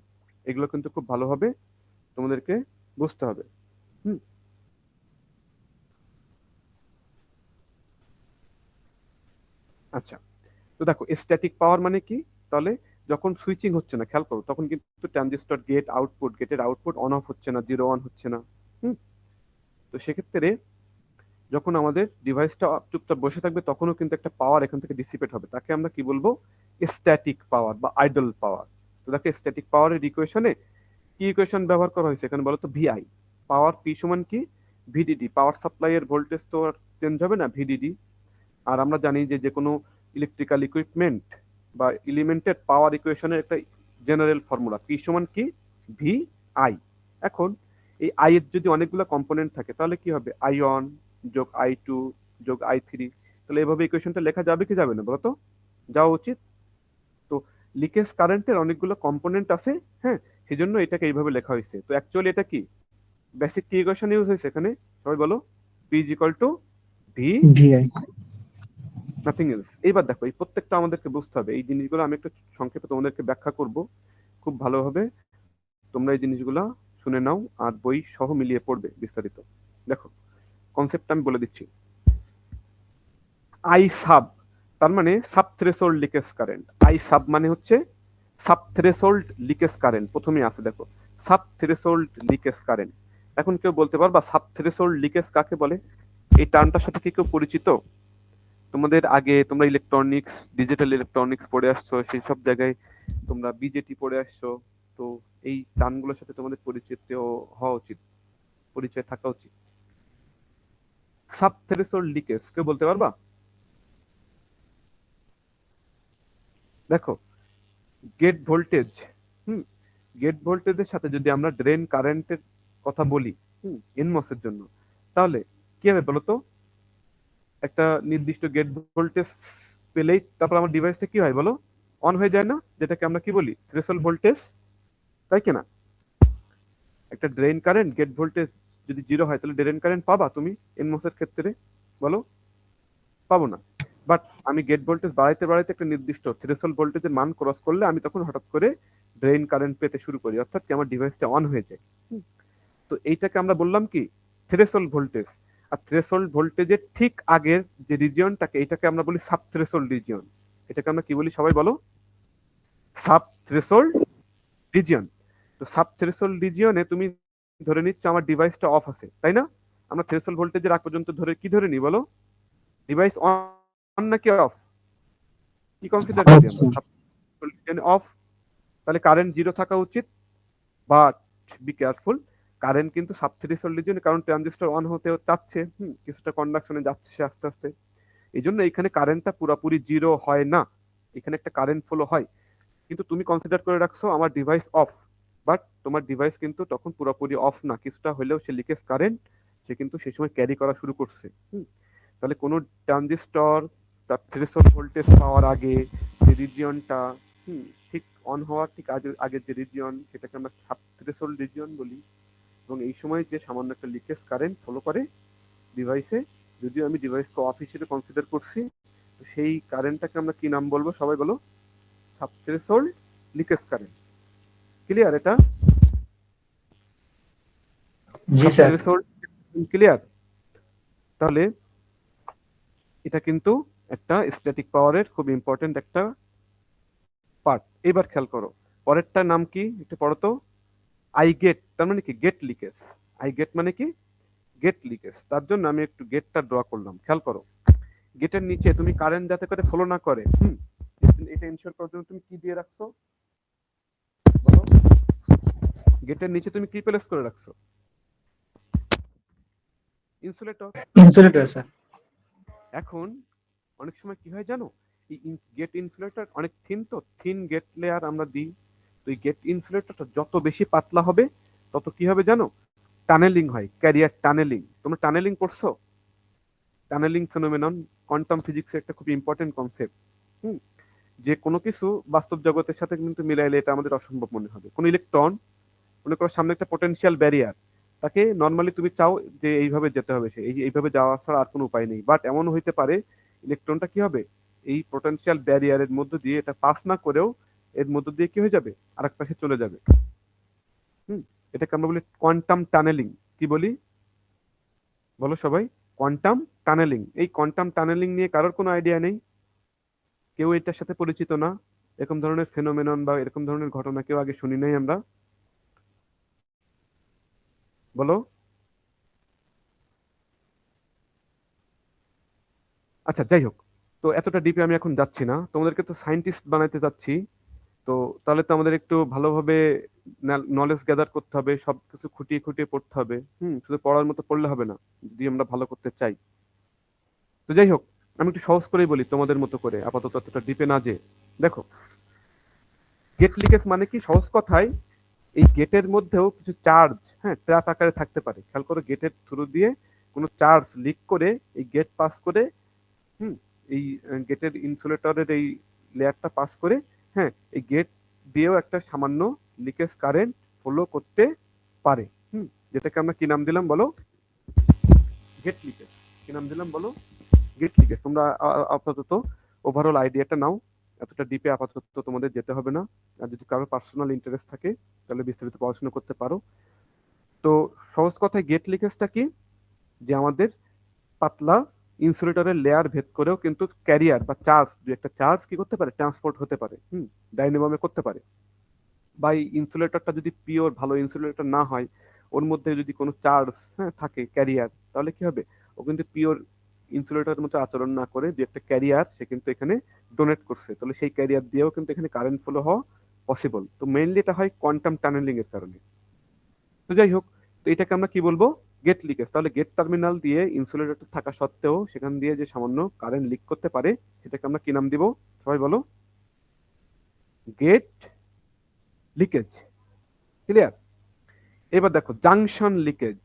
এগুলো কিন্তু খুব ভালোভাবে তোমাদেরকে বুঝতে হবে। আচ্ছা, তো দেখো স্ট্যাটিক পাওয়ার মানে কি, তাহলে যখন সুইচিং হচ্ছে না, খেয়াল করো, তখন কিন্তু ট্রানজিস্টর গেট আউটপুট, গেটের আউটপুট অন অফ হচ্ছে না, 0 1 হচ্ছে না। তো সেক্ষেত্রে যখন আমাদের ডিভাইসটা চুপচাপ বসে থাকবে তখনও কিন্তু একটা পাওয়ার এখান থেকে ডিসিপেট হবে, তাকে আমরা কি বলবো? স্ট্যাটিক পাওয়ার বা আইডল পাওয়ার। তো দেখো স্ট্যাটিক পাওয়ারের ইকুয়েশনে কি ইকুয়েশন ব্যবহার করা হয়েছে এখানে বলো তো? ভিআই, পাওয়ার পি সমান কি? ভিডিডি, পাওয়ার সাপ্লাই এর ভোল্টেজ তো আর চেঞ্জ হবে না, ভিডিডি। আর আমরা জানি যে যে কোনো ইলেকট্রিক্যাল ইকুইপমেন্ট বা এলিমেন্টের পাওয়ার ইকুয়েশনের একটা জেনারেল ফর্মুলা, পি সমান কি? V I. এখন এই আই এর যদি অনেকগুলো কম্পোনেন্ট থাকে তাহলে কি হবে? আই ওয়ান যোগ আই টু যোগ আই থ্রি। তাহলে এভাবে ইকুয়েশনটা লেখা যাবে কি যাবে না বলতো? যাওয়া উচিত। তো লিকেজ কারেন্টের অনেকগুলো কম্পোনেন্ট আছে, হ্যাঁ, সেই জন্য এটাকে এইভাবে লেখা হয়েছে। তো অ্যাকচুয়ালি এটা কি বেসিক কি ইকুয়েশন ইউজ হয়েছে এখানে? সবাই বলো, P is equal to V VI, nothing else. এইবার দেখো এই প্রত্যেকটা আমাদেরকে বুঝতে হবে, এই জিনিসগুলো আমি একটু সংক্ষেপে তোমাদেরকে ব্যাখ্যা করব, খুব ভালোভাবে তোমরা এই জিনিসগুলো শুনে নাও আর বই সহ মিলিয়ে পড়বে বিস্তারিত। দেখো কনসেপ্টটা আমি বলে দিচ্ছি। আই সাব তার মানে sub threshold leakage current. I sub মানে হচ্ছে সাব থ্রেশোল্ড লিকেজ কারেন্ট, প্রথমেই আছে দেখো সাব থ্রেশোল্ড লিকেজ কারেন্ট। এখন কেউ বলতে পারবা সাব থ্রেশোল্ড লিকেজ কাকে বলে? এই টার্মটার সাথে কি কেউ পরিচিত? তোমাদের আগে তোমরা ইলেকট্রনিক্স, ডিজিটাল ইলেকট্রনিক্স পড়ে আসছো, সেই সব জায়গায় তোমরা বিজেটি পড়ে আসছো, তো এই টার্মগুলোর সাথে তোমাদের পরিচিত হওয়া উচিত, পরিচয় থাকা উচিত। সাব থ্রেশোল্ড লিকেজ কেউ বলতে পারবা? দেখো গেট ভোল্টেজ, গেট ভোল্টেজের সাথে যদি আমরা ড্রেন কারেন্টের কথা বলি এনমস এর জন্য, তাহলে কি হবে বলতো? একটা নির্দিষ্ট গেট ভোল্টেজ পেলেই তারপর আমার ডিভাইসটা কি হয় বলো? অন হয়ে যায় না? যেটাকে আমরা কি বলি? থ্রেশহোল্ড ভোল্টেজ, তাই কি না? একটা ড্রেন কারেন্ট গেট ভোল্টেজ যদি 0 হয় তাহলে ড্রেন কারেন্ট পাবা তুমি এনমস এর ক্ষেত্রে? বলো, পাবো না। বাট আমি গেট ভোল্টেজ বাড়াইতে বাড়াইতে একটা নির্দিষ্ট থ্রেশহোল্ড ভোল্টেজের মান ক্রস করলে আমি তখন হঠাৎ করে ড্রেন কারেন্ট পেতে শুরু করি, অর্থাৎ কি আমার ডিভাইসটা অন হয়ে যায়। তো এইটাকে আমরা বললাম কি? Threshold voltage. আর থ্রেশহোল্ড ভোল্টেজের ঠিক আগের যে রিজিয়নটাকে, এটাকে আমরা বলি সাব থ্রেশহোল্ড রিজিয়ন। এটাকে আমরা কি বলি সবাই বলো? Sub threshold region. তো সাব থ্রেশহোল্ড রিজিয়নে তুমি ধরে নিচ্ছ আমার ডিভাইসটা অফ আছে, তাই না? আমরা থ্রেশহোল্ড ভোল্টেজের আগ পর্যন্ত ধরে কি ধরে নিই বলো? ডিভাইস অন নাকি অফ? কি কনসিডার করি আমরা? সাব থ্রেশহোল্ড রিজিয়নে অফ, তাহলে কারেন্ট 0 থাকা উচিত। বাট বি কেয়ারফুল, কারেন্ট কিন্তু সাব থ্রেশহোল্ড রিজিয়নে, কারণ ট্রানজিস্টর অন হতে চাচ্ছে, কিছুটা কন্ডাকশনে যাচ্ছে আস্তে আস্তে, এই জন্য এখানে কারেন্টটা পুরোপুরি 0 হয় না, এখানে একটা কারেন্ট ফ্লো হয়। কিন্তু তুমি কনসিডার করে রাখছো আমার ডিভাইস অফ, বাট তোমার ডিভাইস কিন্তু তখন পুরোপুরি অফ না, কিছুটা হলেও সে লিকেজ কারেন্ট সে কিন্তু সেই সময় ক্যারি করা শুরু করছে। তাহলে কোনো ট্রানজিস্টর তার থ্রেশহোল্ড ভোল্টেজ পাওয়ার আগে যে রিজিয়নটা ঠিক অন হওয়ার ঠিক আগের যে রিজিয়ন, সেটাকে আমরা সাব থ্রেশহোল্ড রিজিয়ন বলি। এবং এই সময় যে সামান্য একটা লিকেজ কারেন্ট ফলো করে ডিভাইসে, যদিও আমি ডিভাইসকে অফ হিসেবে কনসিডার করছি, তো সেই কারেন্টটাকে আমরা কি নাম বলবো সবাই বলো? Sub threshold leakage current. Clear এটা? জি স্যার। ক্লিয়ার? তাহলে এটা কিন্তু একটা স্ট্যাটিক পাওয়ারের খুব ইম্পর্টেন্ট একটা পার্ট। এবার খেয়াল করো, পরেরটার নাম কি একটু পড়ো তো। আই গেট, তার মানে কি? Gate leakage. আই গেট মানে কি? Gate leakage. তার জন্য আমি একটু গেটটা ড্র করলাম, খেয়াল করো। গেটের নিচে তুমি কারেন্ট যাতে করে ফলো না করে, এটা এনশিওর করার জন্য তুমি কি দিয়ে রাখছো বলো? গেটের নিচে তুমি কি প্লেস করে রাখছো? ইনসুলেটর। Insulator sir. এখন অনেক সময় কি হয় জানো, এই গেট ইনসুলেটর অনেক থিন, তো থিন গেট লেয়ার আমরা দিই। তো এই গেট ইনসুলেটরটা যত বেশি পাতলা হবে তত কি হবে জানো? টানেলিং হয়, ক্যারিয়ার টানেলিং। তোমরা টানেলিং পড়ছো? টানেলিং ফেনোমেনন কোয়ান্টাম ফিজিক্সের একটা খুব ইম্পর্টেন্ট কনসেপ্ট। যে কোনো কিছু বাস্তব জগতের সাথে কিন্তু মিলাইলে এটা আমাদের অসম্ভব মনে হবে। কোনো ইলেকট্রন মনে করো সামনে একটা পটেনশিয়াল ব্যারিয়ার, তাকে নর্মালি তুমি চাও যে এইভাবে যেতে হবে, সে এইভাবে যাওয়া ছাড়া আর কোনো উপায় নেই। বাট এমন হইতে পারে ইলেকট্রনটা কি হবে, এই পটেনশিয়াল ব্যারিয়ারের মধ্য দিয়ে এটা পাস না করেও এর মধ্য দিয়ে কি হয়ে যাবে, আরেক পাশে চলে যাবে। এটাকে আমরা বলি কোয়ান্টাম টানেলিং। কি বলি বলো সবাই? Quantum tunnelling. এই কোয়ান্টাম টানেলিং নিয়ে কারোর কোনো আইডিয়া নেই? কেউ এটার সাথে পরিচিত না? এরকম ধরনের ফেনোমেনন বা এরকম ধরনের ঘটনা কেউ আগে শুনি নাই আমরা? বলো। আচ্ছা, যাই হোক, তো এতটা ডিপে আমি এখন যাচ্ছি না, তোমাদেরকে তো সায়েন্টিস্ট বানাইতে যাচ্ছি। তো তাহলে তো আমাদের একটু ভালোভাবে নলেজ গ্যাদার করতে হবে, সবকিছু খুঁটিয়ে খুঁটিয়ে পড়তে হবে। শুধু পড়ার মতো পড়লে হবে না যদি আমরা ভালো করতে চাই। তো যাই হোক, আমি একটু সহজ করেই বলি তোমাদের মতো করে, আপাতত এতটা ডিপে না যে। দেখো, গেট লিকেজ মানে কি? সহজ কথায় এই গেটের মধ্যেও কিছু চার্জ ট্র্যাপ আকারে থাকতে পারে। খেয়াল করো, গেটের থ্রু দিয়ে কোনো চার্জ লিক করে এই গেট পাস করে, এই গেটের ইনসুলেটরের এই লেয়ারটা পাস করে, এই গেট দিয়েও একটা সামান্য লিকেজ কারেন্ট ফলো করতে পারে, যেটাকে আমরা কি নাম দিলাম বলো? Gate leakage. কি নাম দিলাম বলো? Gate leakage. তোমরা আপাতত ওভারঅল আইডিয়াটা নাও, এতটা ডিপে আপাতত তোমাদের যেতে হবে না। আর যদি কারো পার্সোনাল ইন্টারেস্ট থাকে তাহলে বিস্তারিত পড়াশোনা করতে পারো। তো সহজ কথায় গেট লিকেজটা কি? যে আমাদের পাতলা ইনসুলেটরের লেয়ার ভেদ করেও কিন্তু ক্যারিয়ার বা চার্জ, দুই একটা চার্জ কি করতে পারে, ট্রান্সপোর্ট হতে পারে, ডাইনামে করতে পারে। বা এই ইনসুলেটরটা যদি পিওর ভালো ইনসুলেটর না হয়, ওর মধ্যে যদি কোনো চার্জ থাকে ক্যারিয়ার, তাহলে কি হবে, ও কিন্তু পিওর ইনসুলেটরের মতো আচরণ না করে যে একটা ক্যারিয়ার সে কিন্তু এখানে ডোনেট করছে, তাহলে সেই ক্যারিয়ার দিয়েও কিন্তু এখানে কারেন্ট ফ্লো হওয়া পসিবল। তো মেইনলি এটা হয় কোয়ান্টাম টানেলিং এর কারণে। তো যাই হোক, তো এটাকে আমরা কি বলবো? Gate leakage. তাহলে গেট টার্মিনাল দিয়ে ইনসুলেটর থাকা সত্ত্বেও সেখান দিয়ে যে সামান্য কারেন্ট লিক করতে পারে, সেটাকে আমরা কি নাম দিব সবাই বলো? Gate leakage. ক্লিয়ার? এবার দেখো জাংশন লিকেজ।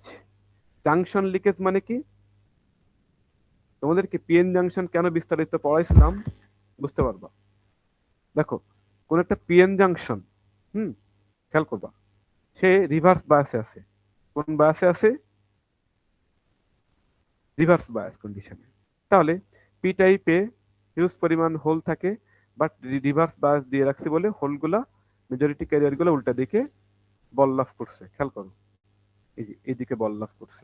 জাংশন লিকেজ মানে কি? তোমাদেরকে পিএন জাংশন কেন বিস্তারিত পড়াইছিলাম বুঝতে পারবা। দেখো কোন একটা পিএন জাংশন, খেয়াল করবা, সে রিভার্স বায়াসে আছে। কোন বায়াসে আছে? রিভার্স বায়াস কন্ডিশনে। তাহলে পি টাইপে হিউজ পরিমাণ হোল থাকে, বাট রিভার্স বায়াস দিয়ে রাখছি বলে হোলগুলা, মেজরিটি ক্যারিয়ার গুলো উল্টা দিকে বল লাভ করছে। খেয়াল করো, এই যে এইদিকে বল লাভ করছে।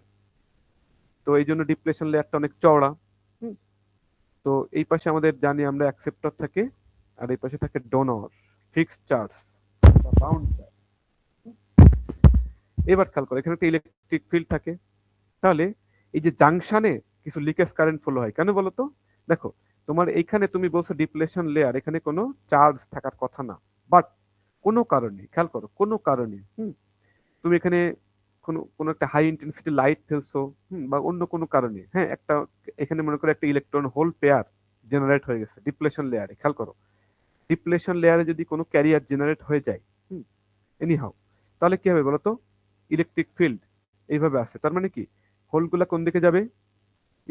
তো এই জন্য ডিপ্লেশন লেয়ারটা অনেক চওড়া। তো এই পাশে আমাদের জানি আমরা অ্যাকসেপ্টর থাকে, আর এই পাশে থাকে ডোনর, ফিক্সড চার্জ বা বাউন্ড চার্জ। এবার খেয়াল করো, এখানে একটা ইলেকট্রিক ফিল্ড থাকে। তাহলে এই যে জাংশনে কিছু লিকেজ কারেন্ট ফ্লো হয় কেন বলো তো? দেখো তোমার এইখানে তুমি বলছো ডিপ্লেশন লেয়ার, এখানে কোনো চার্জ থাকার কথা না, বাট কোনো কারণে, খেয়াল করো, কোনো কারণে তুমি এখানে কোনো একটা হাই ইন্টেন্সিটি লাইট ফেলছো, বা অন্য কোনো কারণে, হ্যাঁ, একটা এখানে মনে করো একটা ইলেকট্রন হোল পেয়ার জেনারেট হয়ে গেছে ডিপ্লেশন লেয়ারে। খেয়াল করো, ডিপ্লেশন লেয়ারে যদি কোনো ক্যারিয়ার জেনারেট হয়ে যায় এনিহাউ, তাহলে কি হবে বলতো? ইলেকট্রিক ফিল্ড এইভাবে আছে। তার মানে কি হোলগুলা কোন দিকে যাবে?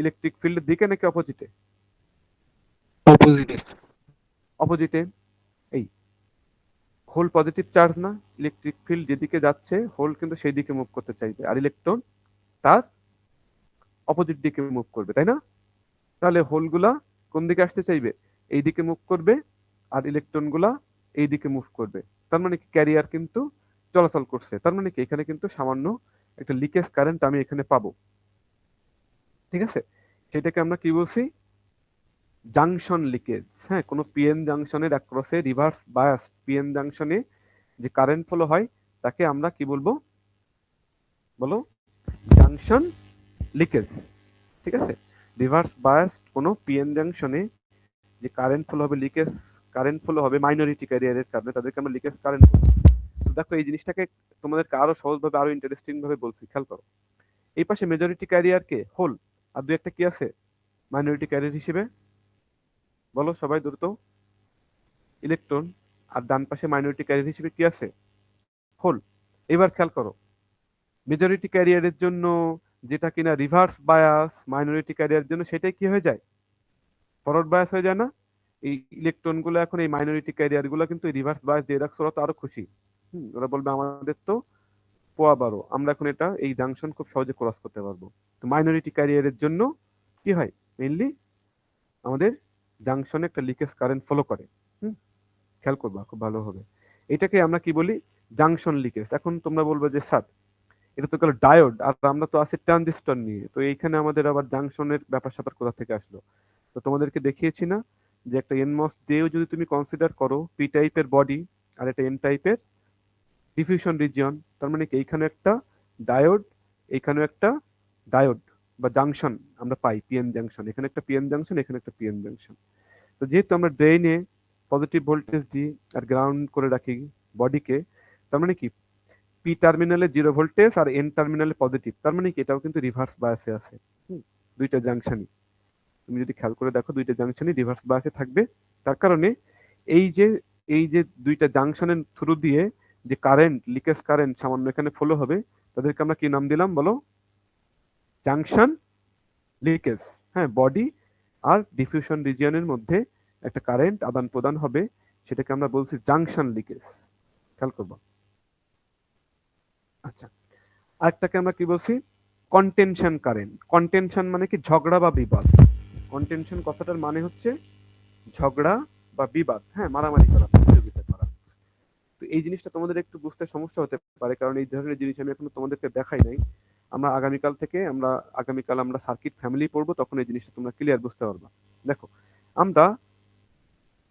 ইলেকট্রিক ফিল্ডের দিকে নাকি অপোজিটে? অপোজিটে। অপোজিটে। এই হোল পজিটিভ চার্জ না, ইলেকট্রিক ফিল্ড যেদিকে যাচ্ছে হোল কিন্তু সেই দিকে মুভ করতে চাইবে, আর ইলেকট্রন তার অপোজিট দিকে মুভ করবে, তাই না? তাহলে হোলগুলা কোন দিকে আসতে চাইবে? এই দিকে মুভ করবে, আর ইলেকট্রন গুলা এই দিকে মুভ করবে। তার মানে কি ক্যারিয়ার কিন্তু চলাচল করছে। তার মানে কি এখানে কিন্তু সামান্য একটা লিকেজ কারেন্ট আমি এখানে পাবো। ঠিক আছে, সেটাকে আমরা কি বলছি? Junction leakage. হ্যাঁ, কোনো পিএন জাংশনের অ্যাক্রসে রিভার্স বায়াস পিএন জাংশনে যে কারেন্ট ফ্লো হয় তাকে আমরা কি বলবো বলো? Junction leakage. ঠিক আছে, রিভার্স বায়াস কোনো পিএন জাংশনে যে কারেন্ট ফ্লো হবে, লিকেজ কারেন্ট ফ্লো হবে মাইনরিটি ক্যারিয়ারের কারণে, তাদেরকে আমরা লিকেজ কারেন্ট বলবো। তো দেখো এই জিনিসটাকে তোমাদেরকে আরো সহজভাবে, আরো ইন্টারেস্টিং ভাবে বলছি। খেয়াল করো, এই পাশে মেজরিটি ক্যারিয়ারকে হোল, আর দুই একটা কি আছে মাইনরিটি ক্যারিয়ার হিসেবে? বলো সবাই দ্রুত। ইলেকট্রন। আর ডান পাশে মাইনরিটি ক্যারিয়ার হিসেবে কি আছে? হোল। এবার খেয়াল করো, মেজরিটি ক্যারিয়ারের জন্য যেটা কিনা রিভার্স বায়াস মাইনরিটি ক্যারিয়ার জন্য, সেটাই কি হয়ে যায়? ফরওয়ার্ড বায়াস হয়ে যায় না? এই ইলেকট্রন গুলো এখন এই মাইনরিটি ক্যারিয়ার গুলো কিন্তু রিভার্স বায়াস দিয়ে রাখছে, ওরা তো আরো খুশি। ওরা বলবে আমাদের তো পোয়া বারো, আমরা এখন এটা এই জাংশন খুব সহজে ক্রস করতে পারবো। তো মাইনরিটি ক্যারিয়ারের জন্য কি হয়? মেইনলি আমাদের জাংশনে একটা লিকেজ কারেন্ট ফলো করে। খেয়াল করবা খুব ভালো হবে। এটাকে আমরা কি বলি? Junction leakage. এখন তোমরা বলবে যে স্যার এটা তো গেল ডায়োড, আর আমরা তো আছি ট্রানজিস্টর নিয়ে, তো এইখানে আমাদের আবার জাংশনের ব্যাপার স্যাপার কোথা থেকে আসলো? তো তোমাদেরকে দেখিয়েছি না যে একটা এনমস দিয়েও যদি তুমি কনসিডার করো পি টাইপের বডি আর একটা এন টাইপের ডিফিউশন রিজিয়ন, তার মানে কি এইখানে একটা ডায়োড, এইখানেও একটা ডায়োড বা জাংশন আমরা পাই, পিএন জাংশন। এখানে একটা পিএন জাংশন, এখানে একটা পিএন জাংশন। তো যেহেতু আমরা ড্রেইনে পজিটিভ ভোল্টেজ দিই আর গ্রাউন্ড করে রাখি বডিকে, তার মানে কি পি টার্মিনালে 0 ভোল্টেজ আর এন টার্মিনালে পজিটিভ, তার মানে কি এটাও কিন্তু রিভার্স বায়াসে আছে। দুইটা জাংশনই তুমি যদি খেয়াল করে দেখো, দুইটা জাংশনই রিভার্স বায়াসে থাকবে। তার কারণে এই যে দুইটা জাংশনের থ্রু দিয়ে যে কারেন্ট, লিকেজ কারেন্ট সামান্য এখানে ফলো হবে, তাদেরকে আমরা কি নাম দিলাম বলো? Junction leakage. হ্যাঁ, বডি আর ডিফিউশন রিজিয়নের মধ্যে একটা কারেন্ট আদান প্রদান হবে, সেটাকে আমরা বলছি জাংশন লিকেজ। খেয়াল করবো। আচ্ছা, আরেকটাকে আমরা কি বলছি? Contention current. কন্টেনশন মানে কি? ঝগড়া বা বিবাদ। কন্টেনশন কথাটার মানে হচ্ছে ঝগড়া বা বিবাদ, হ্যাঁ, মারামারি করা, প্রতিযোগিতা করা। তো এই জিনিসটা তোমাদের একটু বুঝতে সমস্যা হতে পারে, কারণ এই ধরনের জিনিস আমি এখনো তোমাদেরকে দেখাই নাই। আমরা আগামীকাল আমরা সার্কিট ফ্যামিলি পড়বো, তখন এই জিনিসটা তোমরা ক্লিয়ার বুঝতে পারবা। দেখো, আমরা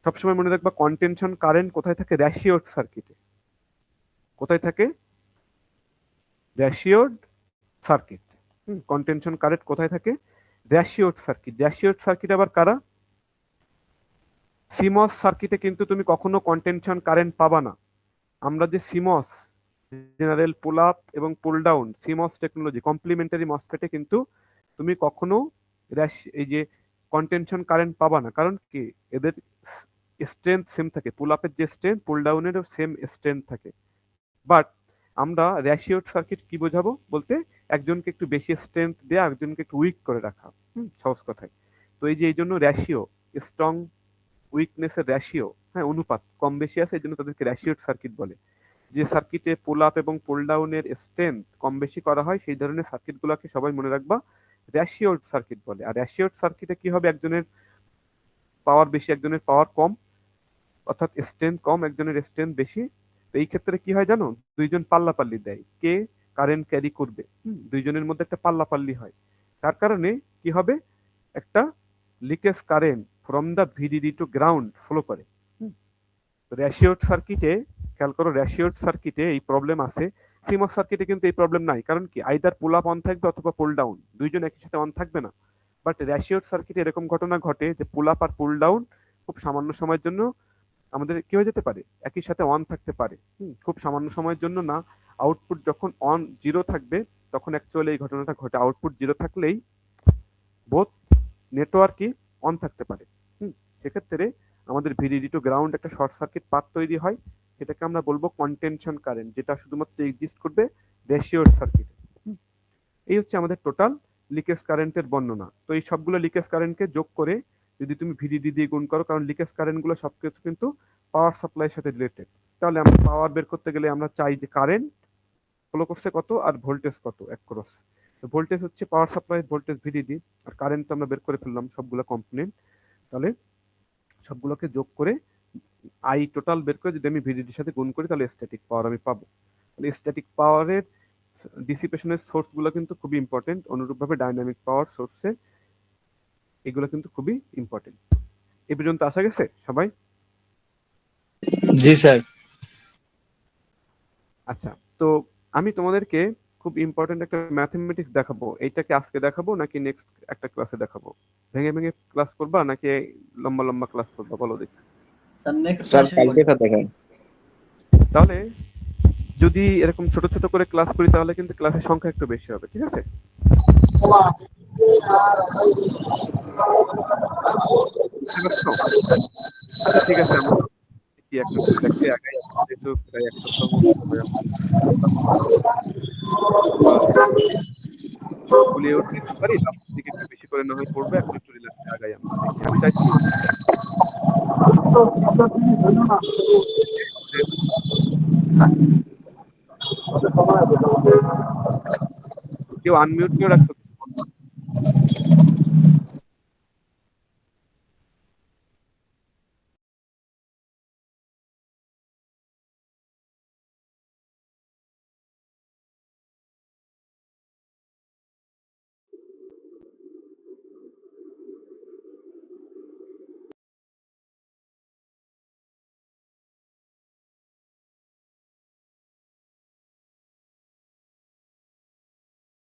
সবসময় মনে রাখবা কন্টেনশন কারেন্ট কোথায় থাকে? রেশিওড সার্কিটে। কোথায় থাকে? রেশিওড সার্কিট। কন্টেনশন কারেন্ট কোথায় থাকে? রেশিওড সার্কিট। রেশিওড সার্কিট আবার কারা? সিমস সার্কিটে কিন্তু তুমি কখনো কন্টেনশন কারেন্ট পাবা না। আমরা যে সিমস, জেনারেল পুল আপ এবং pull down CMOS technology, complementary মসফেটে কিন্তু তুমি কখনো এই যে কন্টেনশন কারেন্ট পাবা না। কারণ কি? এদের স্ট্রেংথ সেম থাকে, পুল আপের যে স্ট্রেংথ পুল ডাউনেরও সেম স্ট্রেংথ থাকে। বাট আমরা রেশিওড সার্কিট কি বোঝাবো বলতে একজনকে একটু বেশি স্ট্রেংথ দেয়া একজনকে একটু উইক করে রাখা, সহজ কথায়। তো এই যে এই জন্য রেশিও, স্ট্রং উইকনেসের রেশিও, হ্যাঁ, অনুপাত কম বেশি আছে, এই জন্য তাদেরকে রেশিওড সার্কিট বলে। যে সার্কিটে পুল আপ এবং পুল ডাউনের স্ট্রেংথ কম বেশি করা হয় সেই ধরনের সার্কিটগুলোকে সবাই মনে রাখবা রেশিওড সার্কিট বলে। আর রেশিওড সার্কিটে কি হবে, একজনের পাওয়ার বেশি একজনের পাওয়ার কম, অর্থাৎ স্ট্রেংথ কম একজনের স্ট্রেংথ বেশি। তো এই ক্ষেত্রে কি হয় জানো, দুইজন পাল্লাপাল্লি দেয়, কে কারেন্ট ক্যারি করবে, দুইজনের মধ্যে একটা পাল্লাপাল্লি হয়। তার কারণে কি হবে, একটা leakage current from the VDD to ground flow করে। রেশিওড সার্কিটে খেয়াল করো, রেশিওড সার্কিটে এই প্রবলেম আছে। সিমস সার্কিটে কিন্তু এই প্রবলেম নাই, কারণ কি আইদার পুল আপ অন থাকবে অথবা পুল ডাউন, দুইজন একই সাথে অন থাকবে না। বাট রেশিওড সার্কিটে এরকম ঘটনা ঘটে যে পুল আপ আর পুল ডাউন খুব সামান্য সময়ের জন্য আমাদের কি হয়ে যেতে পারে, একই সাথে অন থাকতে পারে, খুব সামান্য সময়ের জন্য না। আউটপুট যখন অন জিরো থাকবে তখন অ্যাকচুয়ালি এই ঘটনাটা ঘটে, আউটপুট জিরো থাকলেই বোথ নেটওয়ার্কই অন থাকতে পারে। সেক্ষেত্রে আমাদের ভিডিডি টু গ্রাউন্ড একটা শর্ট সার্কিট পাথ তৈরি হয়, সেটাকে আমরা বলবো কন্টেনশন কারেন্ট, যেটা শুধুমাত্র এক্সিস্ট করবে রেশিওড সার্কিটে। এই হচ্ছে আমাদের টোটাল লিকেজ কারেন্টের বর্ণনা। তো এই সবগুলো লিকেজ কারেন্টকে যোগ করে যদি তুমি ভিডিডি দিয়ে গুণ করো, কারণ লিকেজ কারেন্ট গুলো সবকিছু কিন্তু পাওয়ার সাপ্লাইয়ের সাথে রিলেটেড, তাহলে আমরা পাওয়ার বের করতে গেলে আমরা চাই যে কারেন্ট ফ্লো করছে কত আর ভোল্টেজ কত অ্যাক্রস। তো ভোল্টেজ হচ্ছে পাওয়ার সাপ্লাই ভোল্টেজ ভিডিডি, আর কারেন্ট তো আমরা বের করে ফেললাম সবগুলো কম্পোনেন্ট। তাহলে সবগুলোকে যোগ করে আই টোটাল বের করে যদি আমি ভিডিডির সাথে গুণ করি তাহলে স্ট্যাটিক পাওয়ার আমি পাবো। তাহলে স্ট্যাটিক পাওয়ারের ডিসিপেশনের সোর্স গুলো কিন্তু খুবই ইম্পর্টেন্ট, অনুরূপভাবে ডাইনামিক পাওয়ার সোর্সের এগুলো কিন্তু খুবই ইম্পর্টেন্ট। এই পর্যন্ত আসা গেছে সবাই? জি স্যার। আচ্ছা, তো আমি তোমাদেরকে খুব ইম্পর্টেন্ট একটা ম্যাথমেটিক্স দেখাবো। এইটাকে আজকে দেখাবো নাকি নেক্সট একটা ক্লাসে দেখাবো? ভেঙে ভেঙে ক্লাস করবা নাকি লম্বা লম্বা ক্লাস করবা বলো দেখি। স্যার কালকে দেখান। তাহলে যদি এরকম ছোট ছোট করে ক্লাস করি তাহলে কিন্তু ক্লাসের সংখ্যা একটু বেশি হবে, ঠিক আছে? আচ্ছা ঠিক আছে, আমরা কি একটা দেখতে আগে একটু প্রায় এক সপ্তাহ মতো সময় আছে। গুলিয়ে উঠতে পারি লাস্টের দিকে একটু বেশি করে না হয় পড়বো, এখন একটু রিল্যাক্সে আগাই আমরা। আমি চাইছি কেউ আনমিউট করে রাখছো